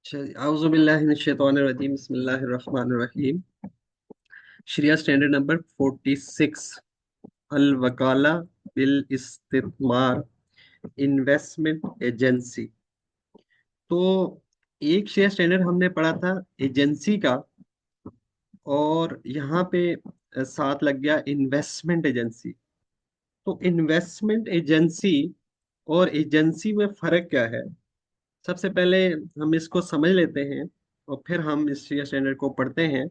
औज़ुबिल्लाहिमिनश्शैतानिर्रजीम बिस्मिल्लाहिर्रहमानिर्रहीम। शरिया standard number 46, अल वकाला bill इस्तिमार, investment agency. तो एक शरिया स्टैंडर्ड हमने पढ़ा था एजेंसी का, और यहाँ पे साथ लग गया इन्वेस्टमेंट एजेंसी। तो इन्वेस्टमेंट एजेंसी और एजेंसी में फर्क क्या है? सबसे पहले हम इसको समझ लेते हैं और फिर हम इस शरिया स्टैंडर्ड को पढ़ते हैं।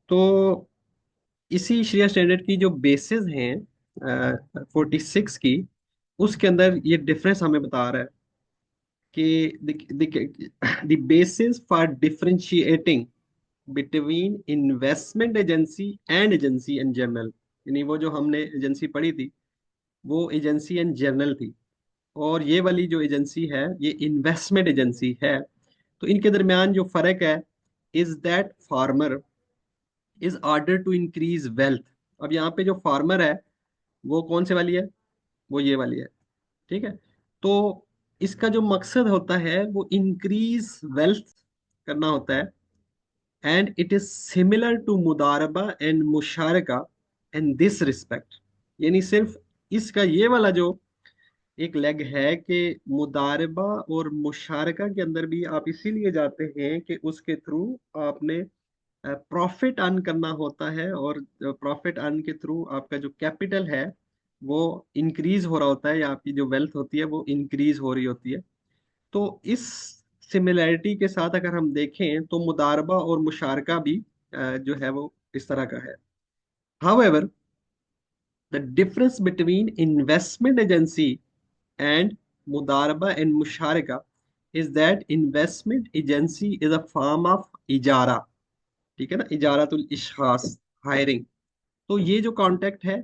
तो इसी श्रेया स्टैंडर्ड की जो बेसिस हैं 46 की, उसके अंदर ये डिफरेंस हमें बता रहा है कि the basis for differentiating between investment agency and agency in general. यानी वो जो हमने एजेंसी पढ़ी थी वो एजेंसी इन जनरल थी, और ये वाली जो एजेंसी है ये इन्वेस्टमेंट एजेंसी है। तो इनके दरमियान जो फर्क है, is that former is order to increase wealth. अब यहाँ पे जो फार्मर है वो कौन से वाली है? वो ये वाली है। ठीक है। तो इसका जो मकसद होता है वो इंक्रीज वेल्थ करना होता है, and it is similar to मुदारबा एंड मुशारका इन दिस रिस्पेक्ट। यानी सिर्फ इसका ये वाला जो एक लेग है कि मुदारबा और मुशारका के अंदर भी आप इसीलिए जाते हैं कि उसके थ्रू आपने प्रॉफिट अर्न करना होता है, और प्रॉफिट अर्न के थ्रू आपका जो कैपिटल है वो इंक्रीज हो रहा होता है, या आपकी जो वेल्थ होती है वो इंक्रीज हो रही होती है। तो इस सिमिलैरिटी के साथ अगर हम देखें तो मुदारबा और मुशारका भी जो है वो इस तरह का है। However, the difference between investment agency and मुदारबा एंड मुशारका is that investment agency is a form of इजारा। ठीक है ना, इजारतुल इशखास, हायरिंग। तो ये जो कॉन्टेक्ट है,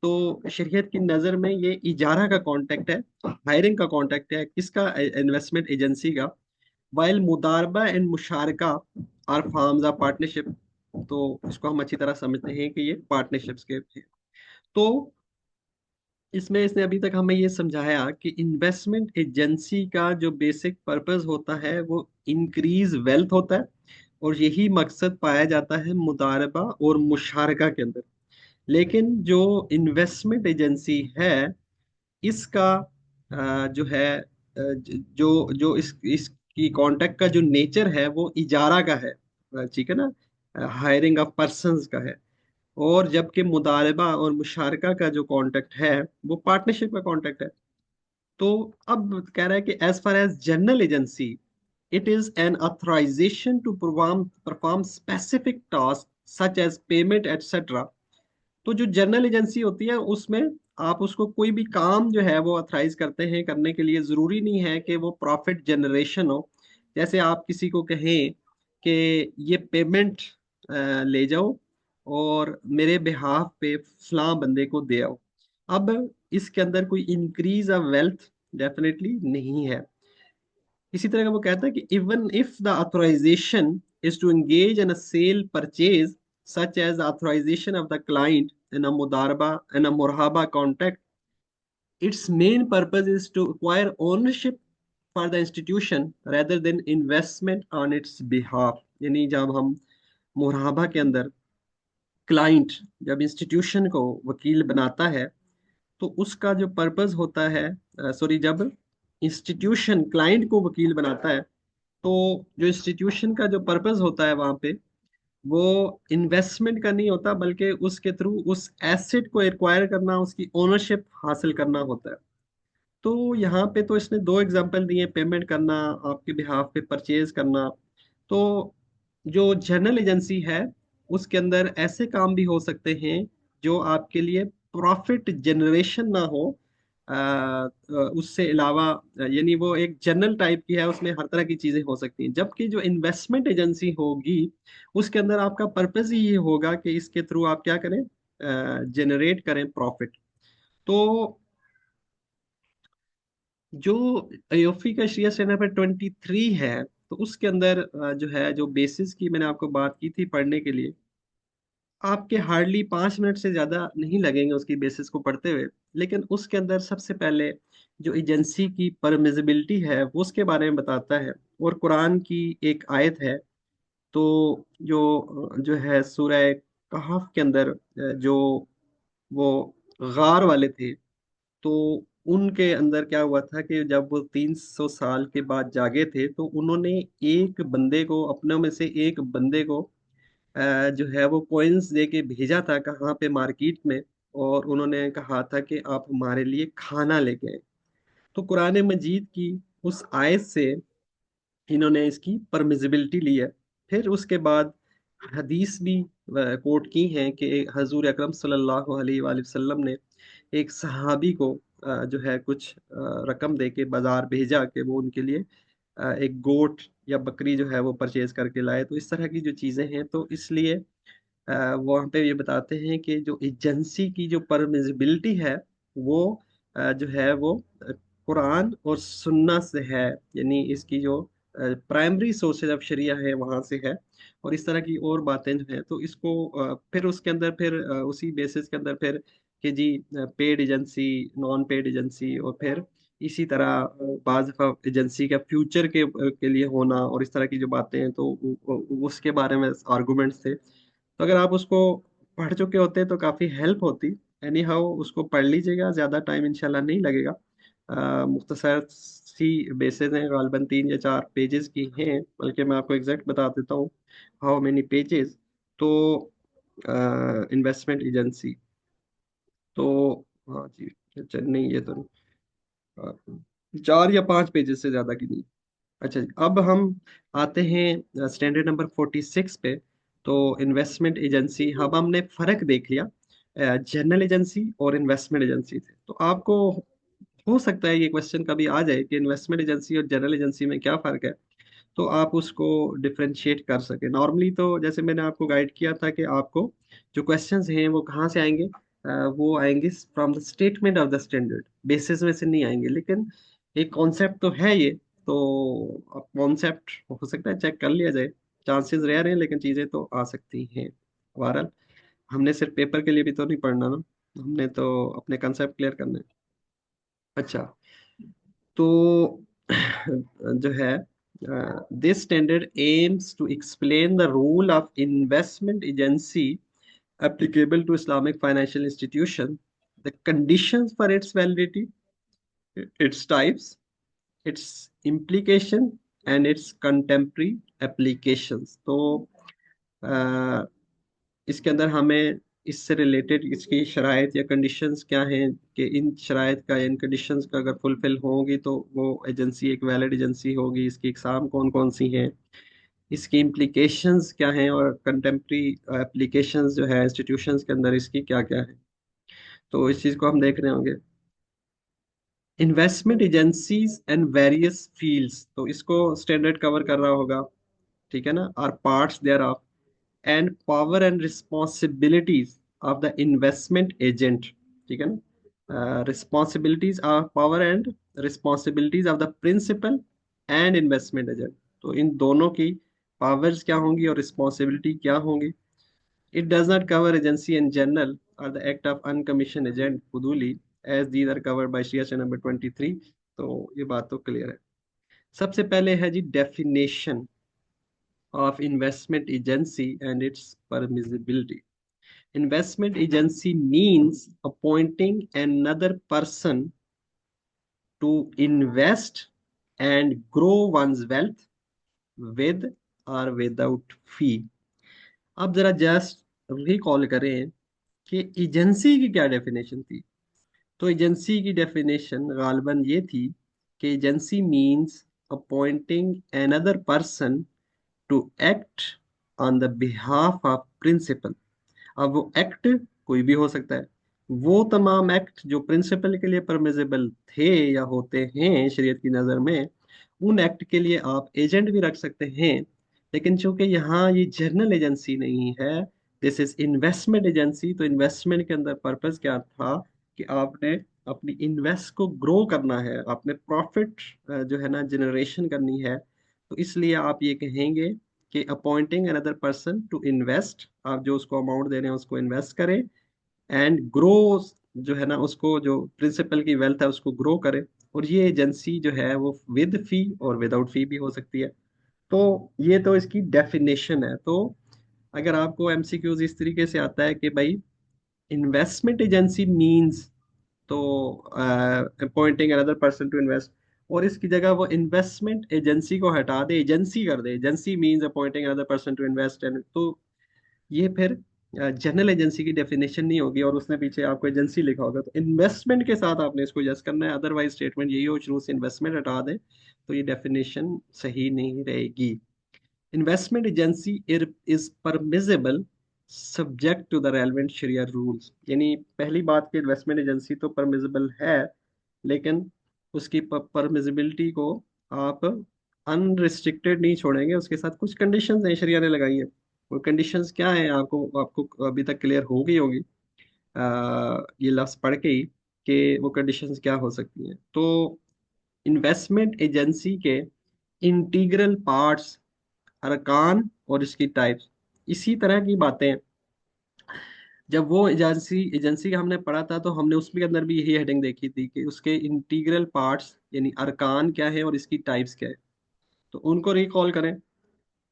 तो शरीयत की नज़र में ये इजारा का कॉन्टेक्ट है, हायरिंग का कॉन्टेक्ट है, किसका? इन्वेस्टमेंट एजेंसी का। वाइल मुदारबा एंड मुशारका आर फॉर्म्स ऑफ पार्टनरशिप। तो इसको हम अच्छी तरह समझते हैं कि ये पार्टनरशिप्स के हैं। तो इसमें इसने अभी तक हमें ये समझाया कि इन्वेस्टमेंट एजेंसी का जो बेसिक पर्पस होता है वो इंक्रीज वेल्थ होता है, और यही मकसद पाया जाता है मुदारबा और मुशारका के अंदर। लेकिन जो इन्वेस्टमेंट एजेंसी है, इसका जो है जो जो इसकी कॉन्ट्रैक्ट का जो नेचर है वो इजारा का है। ठीक है ना, हायरिंग ऑफ पर्संस का है। और जबकि मुदारबा और मुशारका का जो कॉन्ट्रैक्ट है वो पार्टनरशिप का कॉन्ट्रैक्ट है। तो अब कह रहा है कि as far as general agency, it is an authorization to perform perform specific task such as payment etcetera. तो जो जनरल एजेंसी होती है उसमें आप उसको कोई भी काम जो है वो ऑथराइज करते हैं करने के लिए। जरूरी नहीं है कि वो प्रॉफिट जनरेशन हो। जैसे आप किसी को कहें कि ये पेमेंट ले जाओ और मेरे बिहाफ पे फलां बंदे को दे आओ। अब इसके अंदर कोई इंक्रीज ऑफ वेल्थ डेफिनेटली नहीं है। इसी तरह का वो कहता है कि even if the authorization is to engage in a sale purchase such as authorization of the client in a mudaraba and a murahaba contract, its main purpose is to acquire ownership for the institution rather than investment on its behalf। यानी जब हम मुराहबा के अंदर client जब institution को वकील बनाता है, तो उसका जो पर्पस होता है, सॉरी, जब इंस्टीट्यूशन क्लाइंट को वकील बनाता है, तो जो इंस्टीट्यूशन का जो पर्पस होता है वहां पे वो इन्वेस्टमेंट का नहीं होता, बल्कि उसके थ्रू उस एसेट को एक्वायर करना, उसकी ओनरशिप हासिल करना होता है। तो यहाँ पे तो इसने दो एग्जांपल दिए, पेमेंट करना, आपके बिहाफ पे परचेज करना। तो जो जनरल एजेंसी है उसके अंदर ऐसे काम भी हो सकते हैं जो आपके लिए प्रॉफिट जनरेशन ना हो। उससे अलावा यानी वो एक जनरल टाइप की है, उसमें हर तरह की चीजें हो सकती हैं। जबकि जो इन्वेस्टमेंट एजेंसी होगी उसके अंदर आपका पर्पस ही ये होगा कि इसके थ्रू आप क्या करें? जनरेट करें प्रॉफिट। तो जो अयोफी का शेयर सेना पर 23 है, तो उसके अंदर जो है, जो बेसिस की मैंने आपको बात की थी पढ़ने के लिए, आपके हार्डली 5 मिनट से ज्यादा नहीं लगेंगे उसकी बेसिस को पढ़ते हुए। लेकिन उसके अंदर सबसे पहले जो एजेंसी की परमिजिबिलिटी है वो उसके बारे में बताता है। और कुरान की एक आयत है, तो जो है सूरह कहफ के अंदर जो वो गार वाले थे, तो उनके अंदर क्या हुआ था कि जब वो 300 साल के बाद जागे थे, तो उन्होंने एक बंदे को, अपने में से एक बंदे को जो है वो कॉइन्स दे के भेजा था कहाँ पे, मार्केट में। और उन्होंने कहा था कि आप हमारे लिए खाना लेके आए। तो कुरान मजीद की उस आयत से इन्होंने इसकी परमिजिबिलिटी ली है। फिर उसके बाद हदीस भी कोट की हैं कि हजूर अकरम सल्लल्लाहु अलैहि वसल्लम ने एक सहाबी को जो है कुछ रकम दे के बाजार भेजा कि वो उनके लिए एक गोट या बकरी जो है वो परचेज करके लाए। तो इस तरह की जो चीज़ें हैं, तो इसलिए वहाँ पे ये बताते हैं कि जो एजेंसी की जो परमिजिबिलिटी है वो जो है वो कुरान और सुन्ना से है। यानी इसकी जो प्राइमरी सोर्सेज ऑफ शरिया है वहाँ से है। और इस तरह की और बातें जो हैं, तो इसको फिर उसके अंदर फिर उसी बेसिस के अंदर फिर कि जी paid agency, non paid agency, और फिर इसी तरह बाज एजेंसी का फ्यूचर के लिए होना और इस तरह की जो बातें हैं, तो उसके बारे में आर्गुमेंट्स थे। तो अगर आप उसको पढ़ चुके होते तो काफ़ी हेल्प होती। एनी हाउ उसको पढ़ लीजिएगा, ज़्यादा टाइम इंशाल्लाह नहीं लगेगा। मुख्तसर सी बेसेस हैं, गालबन 3 या 4 पेजेस की हैं, बल्कि मैं आपको एग्जैक्ट बता देता हूँ हाउ मेनी पेजेस। तो इन्वेस्टमेंट एजेंसी, हाँ जी, अच्छा नहीं, ये तो नहीं, 4 या 5 पेजेस से ज़्यादा की नहीं। अच्छा जी, अब हम आते हैं स्टैंडर्ड नंबर 46 पे। तो इन्वेस्टमेंट एजेंसी, अब हमने फर्क देख लिया जनरल एजेंसी और इन्वेस्टमेंट एजेंसी से। तो आपको हो सकता है ये क्वेश्चन कभी आ जाए कि इन्वेस्टमेंट एजेंसी और जनरल एजेंसी में क्या फ़र्क है, तो आप उसको डिफरेंशिएट कर सके। नॉर्मली तो जैसे मैंने आपको गाइड किया था कि आपको जो क्वेश्चंस हैं वो कहाँ से आएंगे, वो आएंगे from the statement of the standard, basis में से नहीं आएंगे। लेकिन एक कॉन्सेप्ट तो है ये, तो अब कॉन्सेप्ट हो सकता है चेक कर लिया जाए। चांसेस रेयर हैं, लेकिन चीज़ें तो आ सकती हैं। बहरहाल हमने सिर्फ पेपर के लिए भी तो नहीं पढ़ना ना, हमने तो अपने कंसेप्ट क्लियर करने हैं। अच्छा, तो जो है this standard aims to explain the role of investment agency applicable to Islamic financial institution, the conditions for its validity, its types, its implication, and its contemporary applications। तो अ, इसके अंदर हमें इससे रिलेटेड इसकी शराइत या कंडीशंस क्या हैं, कि इन शराइत का, इन कंडीशंस का अगर फुलफिल होंगी तो वो एजेंसी एक वैलिड एजेंसी होगी। इसकी इकसाम कौन कौन सी हैं, इसकी इम्प्लीकेशंस क्या हैं, और कंटेम्प्री एप्लीकेशंस जो है इंस्टीट्यूशंस के अंदर इसकी क्या क्या है। तो इस चीज़ को हम देख रहे होंगे। Investment agencies and various fields, तो इसको स्टैंडर्ड कवर कर रहा होगा, ठीक है ना। Or parts thereof and power and responsibilities of the investment agent, ठीक है ना। Responsibilities of power and responsibilities of the principal and investment agent, तो इन दोनों की पावर्स क्या होंगी और रिस्पॉन्सिबिलिटी क्या होंगी। It does not cover agency in general or the act of uncommissioned agent फुदूली, as these are covered by CSA number 23। तो ये बात तो क्लियर है। सबसे पहले है जी definition of investment agency and its permissibility. Investment agency means appointing another person to invest and grow one's wealth with or without fee। अब जरा जस्ट रिकॉल करें कि एजेंसी की क्या डेफिनेशन थी। तो एजेंसी की डेफिनेशन गालबन ये थी कि agency means appointing another person to act on the behalf of principal. अब वो एक्ट कोई भी हो सकता है। वो तमाम एक्ट जो प्रिंसिपल के लिए परमिजिबल थे या होते हैं शरीयत की नज़र में, उन एक्ट के लिए आप एजेंट भी रख सकते हैं। लेकिन चूंकि यहाँ ये जर्नल एजेंसी नहीं है, दिस इज इन्वेस्टमेंट एजेंसी, तो इन्वेस्टमेंट के अंदर पर्पस क्या था कि आपने अपनी इन्वेस्ट को ग्रो करना है, आपने प्रॉफिट जो है ना जनरेशन करनी है। तो इसलिए आप ये कहेंगे कि appointing another person to invest, आप जो उसको अमाउंट दे रहे हैं उसको इन्वेस्ट करें, एंड ग्रो, जो है ना उसको जो प्रिंसिपल की वेल्थ है उसको ग्रो करे और ये एजेंसी जो है वो विद फी और विदाउट फी भी हो सकती है। तो ये तो इसकी डेफिनेशन है। तो अगर आपको एमसीक्यूज इस तरीके से आता है कि भाई इन्वेस्टमेंट एजेंसी मींस, तो appointing another person to invest, और इसकी जगह वो इन्वेस्टमेंट एजेंसी को हटा दे, एजेंसी कर दे, agency means appointing another person to invest, and तो ये फिर जनरल एजेंसी की डेफिनेशन नहीं होगी, और उसने पीछे आपको एजेंसी लिखा होगा। तो इन्वेस्टमेंट के साथ आपने इसको जस्ट करना है, अदरवाइज स्टेटमेंट यही हो शुरू से इन्वेस्टमेंट हटा दे तो ये डेफिनेशन सही नहीं रहेगी। Investment agency is permissible subject to the relevant शरिया रूल्स, यानी पहली बात कि इन्वेस्टमेंट एजेंसी तो परमिसिबल है, लेकिन उसकी परमिसिबिलिटी को आप अनरिस्ट्रिक्टेड नहीं छोड़ेंगे, उसके साथ कुछ कंडीशंस हैं शरिया ने लगाई है। वो कंडीशंस क्या है, आपको आपको अभी तक क्लियर हो गई होगी ये लफ्ज पढ़ के ही, कि वो कंडीशंस क्या हो सकती हैं। तो इन्वेस्टमेंट एजेंसी के इंटीग्रल पार्ट्स, अरकान और इसकी टाइप्स, इसी तरह की बातें जब वो एजेंसी एजेंसी का हमने पढ़ा था तो हमने उसके अंदर भी यही हेडिंग देखी थी कि उसके इंटीग्रल पार्ट्स यानी अरकान क्या है और इसकी टाइप्स क्या है। तो उनको रिकॉल करें।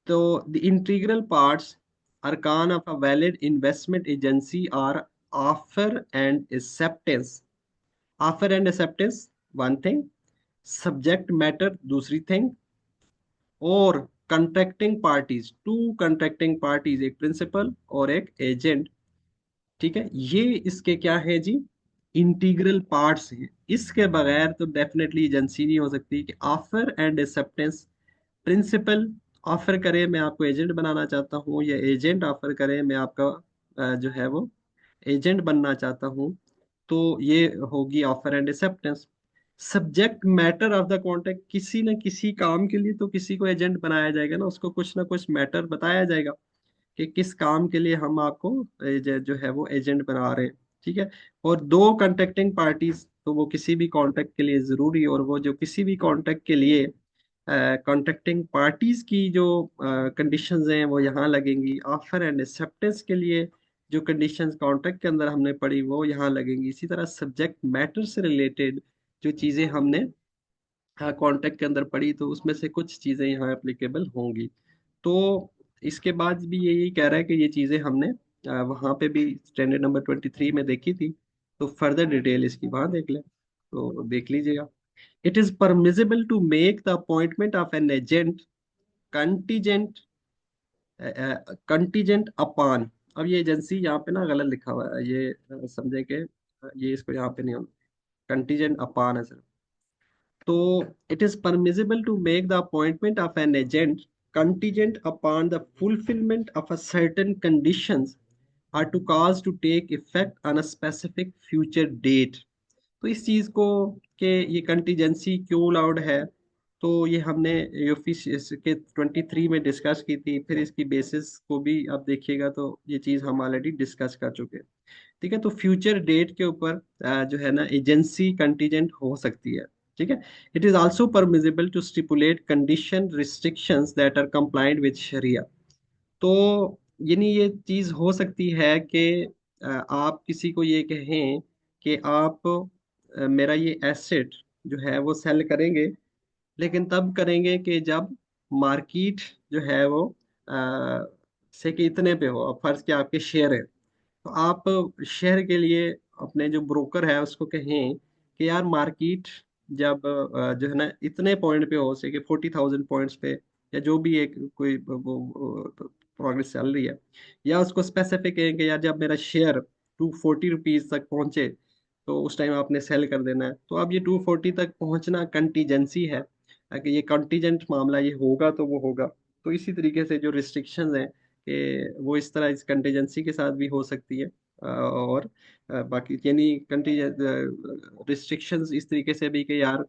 तो द इंटीग्रल पार्ट्स अरकान of a valid investment agency are offer and acceptance. Offer and acceptance one thing, subject matter दूसरी थिंग, और contracting parties, two contracting parties, एक प्रिंसिपल और एक एजेंट। ठीक है, ये इसके क्या है जी, इंटीग्रल पार्ट्स हैं। इसके बगैर तो डेफिनेटली एजेंसी नहीं हो सकती। कि offer and acceptance, principal offer करे मैं आपको एजेंट बनाना चाहता हूँ, या एजेंट ऑफर करे मैं आपका जो है वो एजेंट बनना चाहता हूँ, तो ये होगी offer and acceptance. Subject matter of the contract, किसी न किसी काम के लिए तो किसी को एजेंट बनाया जाएगा ना, उसको कुछ ना कुछ मैटर बताया जाएगा कि किस काम के लिए हम आपको जो है वो एजेंट बना रहे हैं। ठीक है, और दो कॉन्ट्रैक्टिंग पार्टीज, तो वो किसी भी कॉन्ट्रैक्ट के लिए जरूरी, और वो जो किसी भी कॉन्ट्रैक्ट के लिए कॉन्ट्रैक्टिंग पार्टीज की जो कंडीशंस हैं वो यहाँ लगेंगी। ऑफर एंड एक्सेप्टेंस के लिए जो कंडीशंस कॉन्ट्रैक्ट के अंदर हमने पढ़ी वो यहाँ लगेंगी। इसी तरह सब्जेक्ट मैटर से रिलेटेड जो चीजें हमने कॉन्ट्रैक्ट के अंदर पढ़ी, तो उसमें से कुछ चीजें यहाँ एप्लीकेबल होंगी। तो इसके बाद भी ये यही कह रहा है कि ये चीजें हमने वहाँ पे भी स्टैंडर्ड नंबर 23 में देखी थी। तो फर्दर डिटेल इसकी वहाँ देख लें, तो देख लीजिएगा। It is permissible to make the appointment of an agent contingent contingent upon. अब ये एजेंसी यहाँ पे ना गलत लिखा हुआ है, ये समझे कि ये इसको यहाँ पे नहीं होना, कंटीजेंट अपॉन है सर। तो it is permissible to make the appointment of an agent contingent upon the fulfillment of a certain conditions or to cause to take effect on a specific future date। तो इस चीज को कि ये contingency क्यों allowed है, तो ये हमने यूफिस के 23 में डिस्कस की थी। फिर इसकी बेसिस को भी आप देखिएगा तो ये चीज हम ऑलरेडी डिस्कस कर चुके हैं। ठीक है, तो फ्यूचर डेट के ऊपर जो है ना एजेंसी कंटीजेंट हो सकती है। ठीक है, it is also permissible to stipulate condition restrictions that are compliant with शरिया। तो यानी ये चीज हो सकती है कि आप किसी को ये कहें कि आप मेरा ये एसेट जो है वो सेल करेंगे, लेकिन तब करेंगे कि जब मार्केट जो है वो से कि इतने पे हो। अब फर्ज के आपके शेयर है, तो आप शेयर के लिए अपने जो ब्रोकर है उसको कहें कि यार मार्केट जब जो है ना इतने पॉइंट पे हो सके 40,000 पॉइंट्स पे, या जो भी एक कोई प्रोग्रेस चल रही है, या उसको स्पेसिफिक कहें कि यार जब मेरा शेयर 240 रुपीज तक पहुंचे तो उस टाइम आपने सेल कर देना है। तो अब ये 240 तक पहुंचना कंटीजेंसी है, कि ये कंटीजेंट मामला ये होगा तो वो होगा। तो इसी तरीके से जो रिस्ट्रिक्शंस हैं कि वो इस तरह इस कंटीजेंसी के साथ भी हो सकती है। और बाकी यानी रिस्ट्रिक्शंस इस तरीके से भी कि यार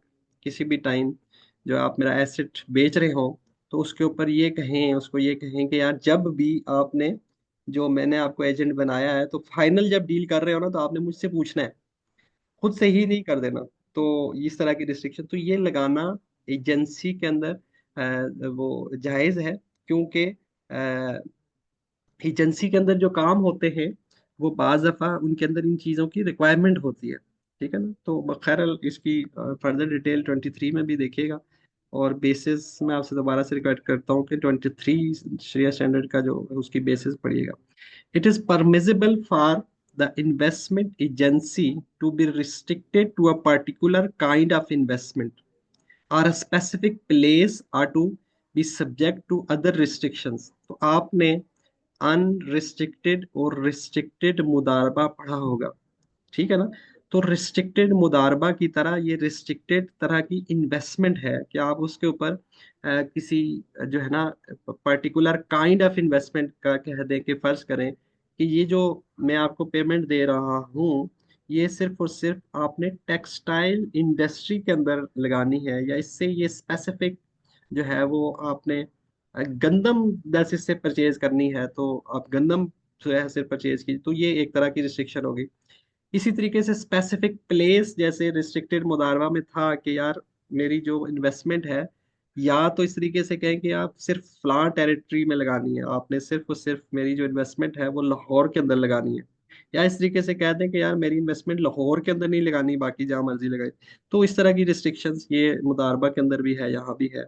किसी भी टाइम जो आप मेरा एसेट बेच रहे हो, तो उसके ऊपर ये कहें, उसको ये कहें कि यार जब भी आपने जो मैंने आपको एजेंट बनाया है, तो फाइनल जब डील कर रहे हो ना तो आपने मुझसे पूछना है, खुद से ही नहीं कर देना। तो इस तरह की रिस्ट्रिक्शन तो ये लगाना एजेंसी के अंदर वो जायज है, क्योंकि एजेंसी के अंदर जो काम होते हैं वो बाज दफा उनके अंदर इन चीजों की रिक्वायरमेंट होती है। ठीक है ना। तो खैर इसकी फर्दर डिटेल 23 में भी देखिएगा। और बेसिस मैं आपसे दोबारा से रिकमेंड करता हूँ कि 23 श्रेया स्टैंडर्ड का जो है उसकी बेसिस पढ़िएगा। It is permissible for the investment agency to be restricted to a particular kind of investment or a specific place or to be subject to other restrictions। तो आपने अनरिस्ट्रिक्टेड और रिस्ट्रिक्टेड मुदारबा पढ़ा होगा, ठीक है ना। तो रिस्ट्रिक्टेड मुदारबा की तरह ये रिस्ट्रिक्टेड तरह की इन्वेस्टमेंट है कि आप उसके ऊपर किसी जो है ना पर्टिकुलर काइंड ऑफ इन्वेस्टमेंट का कह दें कि फर्ज करें कि ये जो मैं आपको पेमेंट दे रहा हूँ ये सिर्फ और सिर्फ आपने टेक्सटाइल इंडस्ट्री के अंदर लगानी है, या इससे ये स्पेसिफिक जो है वो आपने गंदम बेसिस से परचेज करनी है तो आप गंदम जो है सिर्फ परचेज की, तो ये एक तरह की रिस्ट्रिक्शन होगी। इसी तरीके से स्पेसिफिक प्लेस जैसे रिस्ट्रिक्टेड मुदारवा में था कि यार मेरी जो इन्वेस्टमेंट है, या तो इस तरीके से कहें कि आप सिर्फ फ्ला टेरिटरी में लगानी है, आपने सिर्फ और सिर्फ मेरी जो इन्वेस्टमेंट है वो लाहौर के अंदर लगानी है, या इस तरीके से कह दें कि यार मेरी इन्वेस्टमेंट लाहौर के अंदर नहीं लगानी बाकी जहाँ मर्जी लगाए। तो इस तरह की रिस्ट्रिक्शंस ये मुदारबा के अंदर भी है, यहाँ भी है।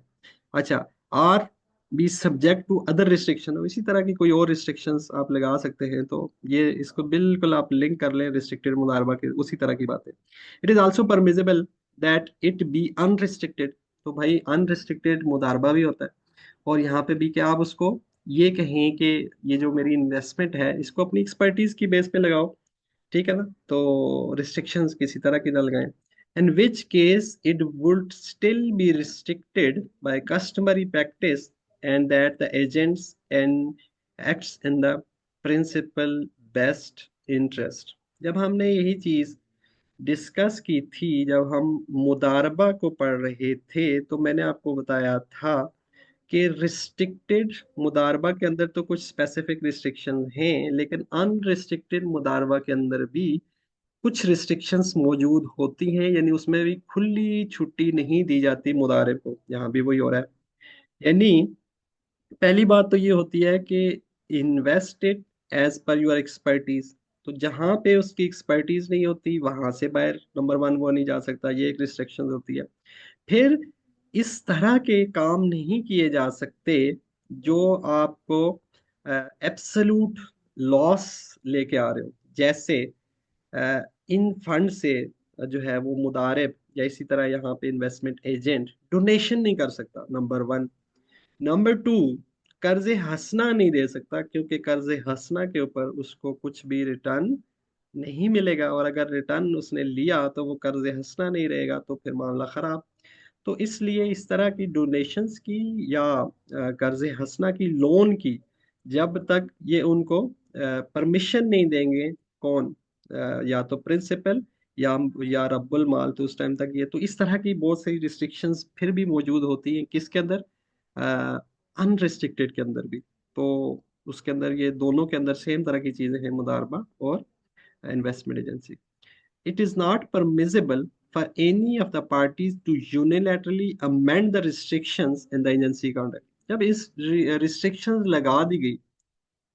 अच्छा, or be subject to other restriction, इसी तरह की कोई और रिस्ट्रिक्शंस आप लगा सकते हैं। तो ये इसको बिल्कुल आप लिंक कर लें रिस्ट्रिक्टेड मुदारबा के उसी तरह की बातें। It is also permissible that it be unrestricted. तो भाई अनरिस्ट्रिक्टेड मुदारबा भी होता है, और यहाँ पे भी क्या आप उसको ये कहें कि ये जो मेरी इन्वेस्टमेंट है इसको अपनी एक्सपर्टीज की बेस पे लगाओ, ठीक है ना। तो रिस्ट्रिक्शंस किसी तरह की ना लगाएं। in which case it would still be restricted by customary practice, and that the agents and acts in the principal best interest। जब हमने यही चीज डिस्कस की थी, जब हम मुदारबा को पढ़ रहे थे, तो मैंने आपको बताया था कि रिस्ट्रिक्टेड मुदारबा के अंदर तो कुछ स्पेसिफिक रिस्ट्रिक्शन हैं, लेकिन अनरिस्ट्रिक्टेड मुदारबा के अंदर भी कुछ रिस्ट्रिक्शंस मौजूद होती हैं, यानी उसमें भी खुली छुट्टी नहीं दी जाती मुदारिब को। यहाँ भी वही हो रहा है। यानी पहली बात तो ये होती है कि invested as per your expertise. तो जहाँ पे उसकी एक्सपर्टीज नहीं होती वहां से बाहर नंबर वन वो नहीं जा सकता, ये एक रिस्ट्रिक्शन होती है। फिर इस तरह के काम नहीं किए जा सकते जो आपको एब्सोल्यूट लॉस लेके आ रहे हो। जैसे इन फंड से जो है वो मुदारिब या इसी तरह यहाँ पे इन्वेस्टमेंट एजेंट डोनेशन नहीं कर सकता, नंबर वन। नंबर टू, कर्जे हंसना नहीं दे सकता, क्योंकि कर्जे हंसना के ऊपर उसको कुछ भी रिटर्न नहीं मिलेगा, और अगर रिटर्न उसने लिया तो वो कर्जे हंसना नहीं रहेगा, तो फिर मामला खराब। तो इसलिए इस तरह की डोनेशंस की या कर्जे हंसना की, लोन की, जब तक ये उनको परमिशन नहीं देंगे, कौन या तो प्रिंसिपल या रब्बुल माल, तो उस टाइम तक ये, तो इस तरह की बहुत सारी रिस्ट्रिक्शंस फिर भी मौजूद होती हैं किसके अंदर, अनरिस्ट्रिक्टेड के अंदर भी। तो उसके अंदर ये दोनों के अंदर सेम तरह की चीजें हैं, मुदारबा और investment agency. It is not permissible for any of the parties to unilaterally amend the restrictions in the agency conduct। जब इस रिस्ट्रिक्शंस लगा दी गई,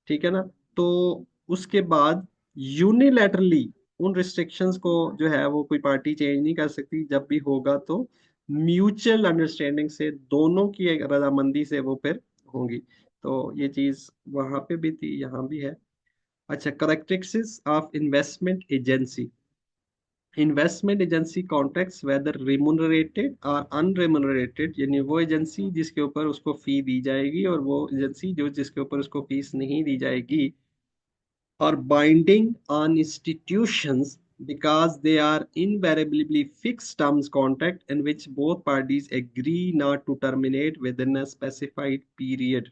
ठीक है ना, तो उसके बाद यूनिलैटरली उन रिस्ट्रिक्शंस को जो है वो कोई पार्टी चेंज नहीं कर सकती। जब भी होगा तो म्यूचुअल अंडरस्टैंडिंग से, दोनों की एक रजामंदी से वो फिर होंगी। तो ये चीज वहां पे भी थी, यहाँ भी है। अच्छा, characteristics of investment agency. Investment agency contracts whether remunerated or unremunerated, यानी वो एजेंसी जिसके ऊपर उसको फी दी जाएगी और वो एजेंसी जो जिसके ऊपर उसको फीस नहीं दी जाएगी, और binding on institutions because they are invariably fixed terms contract in which both parties agree not to terminate within a specified period।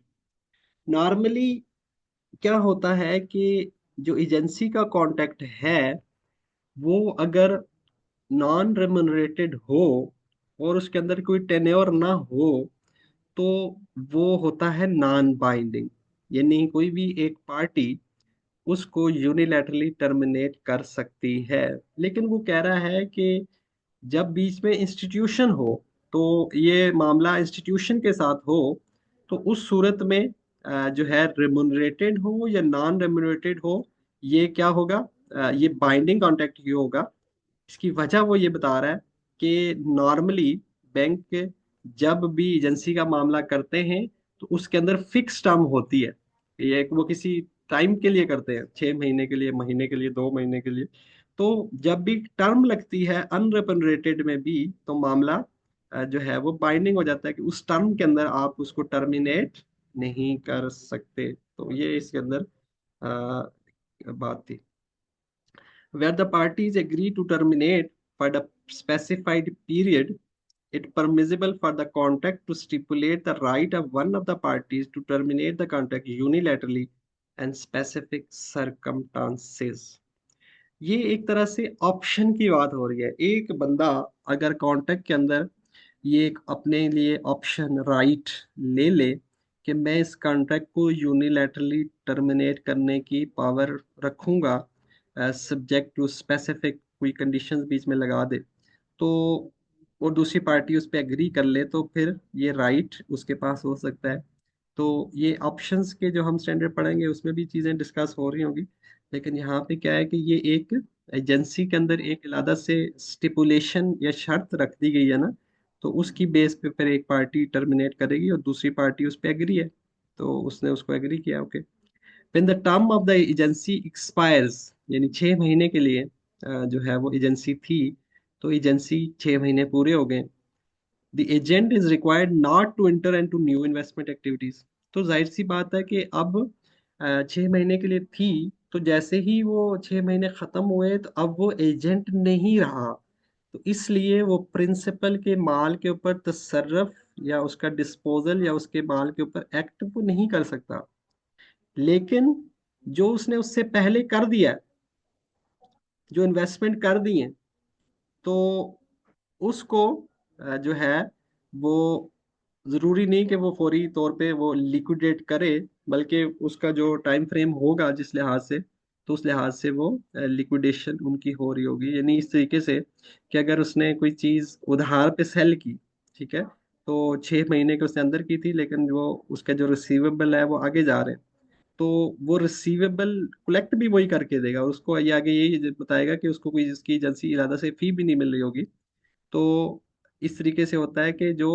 Normally क्या होता है कि जो एजेंसी का कॉन्ट्रैक्ट है वो अगर नॉन रेमुनरेटेड हो और उसके अंदर कोई टेन्योर ना हो, तो वो होता है नॉन बाइंडिंग। यानी कोई भी एक पार्टी उसको यूनिलैटरली टर्मिनेट कर सकती है। लेकिन वो कह रहा है कि जब बीच में इंस्टीट्यूशन हो, तो ये मामला इंस्टीट्यूशन के साथ हो, तो उस सूरत में जो है रेमुनरेटेड हो या नॉन रेमुनरेटेड हो, ये क्या होगा, ये बाइंडिंग कॉन्ट्रैक्ट ही होगा। इसकी वजह वो ये बता रहा है कि नॉर्मली बैंक जब भी एजेंसी का मामला करते हैं तो उसके अंदर फिक्स टर्म होती है। ये वो किसी टाइम के लिए करते हैं, 6 महीने के लिए, महीने के लिए, 2 महीने के लिए। तो जब भी टर्म लगती है अनरेपनरेटेड में भी, तो मामला जो है वो बाइंडिंग हो जाता है कि उस टर्म के अंदर आप उसको टर्मिनेट नहीं कर सकते। तो ये इसके अंदर बात थी। Where the parties agree to terminate for the specified period, it permissible for the contract to stipulate the right of one of the parties to terminate the contract unilaterally and specific circumstances। ये एक तरह से option की बात हो रही है। एक बंदा अगर कॉन्ट्रैक्ट के अंदर ये एक अपने लिए ऑप्शन राइट ले ले कि मैं इस कॉन्ट्रैक्ट को यूनिलैटरली टर्मिनेट करने की पावर रखूंगा, सब्जेक्ट टू स्पेसिफिक कोई कंडीशंस बीच में लगा दे, तो और दूसरी पार्टी उस पर एग्री कर ले, तो फिर ये राइट उसके पास हो सकता है। तो ये ऑप्शंस के जो हम स्टैंडर्ड पढ़ेंगे उसमें भी चीज़ें डिस्कस हो रही होंगी। लेकिन यहाँ पे क्या है कि ये एक एजेंसी के अंदर एक अलग से स्टिपुलेशन या शर्त रख दी गई है ना, तो उसकी बेस पे फिर एक पार्टी टर्मिनेट करेगी और दूसरी पार्टी उस पर एग्री है, तो उसने उसको एग्री किया, okay. When the term of the agency expires, यानी 6 महीने के लिए जो है वो एजेंसी थी, तो एजेंसी 6 महीने पूरे हो गए, the agent is required not to enter into new investment activities. तो जाहिर सी बात है कि अब 6 महीने के लिए थी, तो जैसे ही वो 6 महीने खत्म हुए तो अब वो एजेंट नहीं रहा, तो इसलिए वो प्रिंसिपल के माल के ऊपर तसर्रफ या उसका डिस्पोजल या उसके माल के ऊपर एक्ट वो नहीं कर सकता। लेकिन जो उसने उससे पहले कर दिया है, जो इन्वेस्टमेंट कर दी है, तो उसको जो है वो जरूरी नहीं कि वो फौरी तौर पे वो लिक्विडेट करे, बल्कि उसका जो टाइम फ्रेम होगा जिस लिहाज से, तो उस लिहाज से वो लिक्विडेशन उनकी हो रही होगी। यानी इस तरीके से कि अगर उसने कोई चीज उधार पे सेल की, ठीक है, तो 6 महीने के उसने अंदर की थी, लेकिन वो उसका जो रिसीवेबल है वो आगे जा रहे हैं, तो वो रिसीवेबल कलेक्ट भी वही करके देगा, उसको ये आगे यही बताएगा कि उसको कोई इसकी एजेंसी इरादा से फी भी नहीं मिल रही होगी। तो इस तरीके से होता है कि जो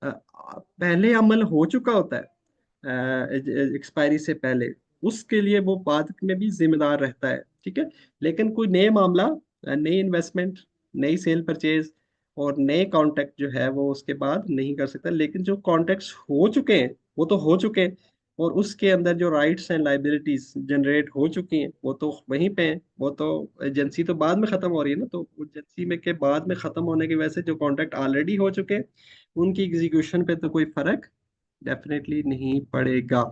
पहले अमल हो चुका होता है एक्सपायरी से पहले, उसके लिए वो बाद में भी जिम्मेदार रहता है, ठीक है। लेकिन कोई नए मामला, नई इन्वेस्टमेंट, नई सेल परचेज और नए कॉन्ट्रैक्ट जो है वो उसके बाद नहीं कर सकता। लेकिन जो कॉन्ट्रैक्ट्स हो चुके हैं वो तो हो चुके हैं, और उसके अंदर जो राइट्स एंड लाइबिलिटीज जनरेट हो चुकी हैं वो तो वहीं पे हैं। वो तो एजेंसी तो बाद में खत्म हो रही है ना, तो एजेंसी में के बाद में खत्म होने की वजह से जो कॉन्ट्रैक्ट ऑलरेडी हो चुके हैं उनकी एग्जीक्यूशन पे तो कोई फर्क डेफिनेटली नहीं पड़ेगा।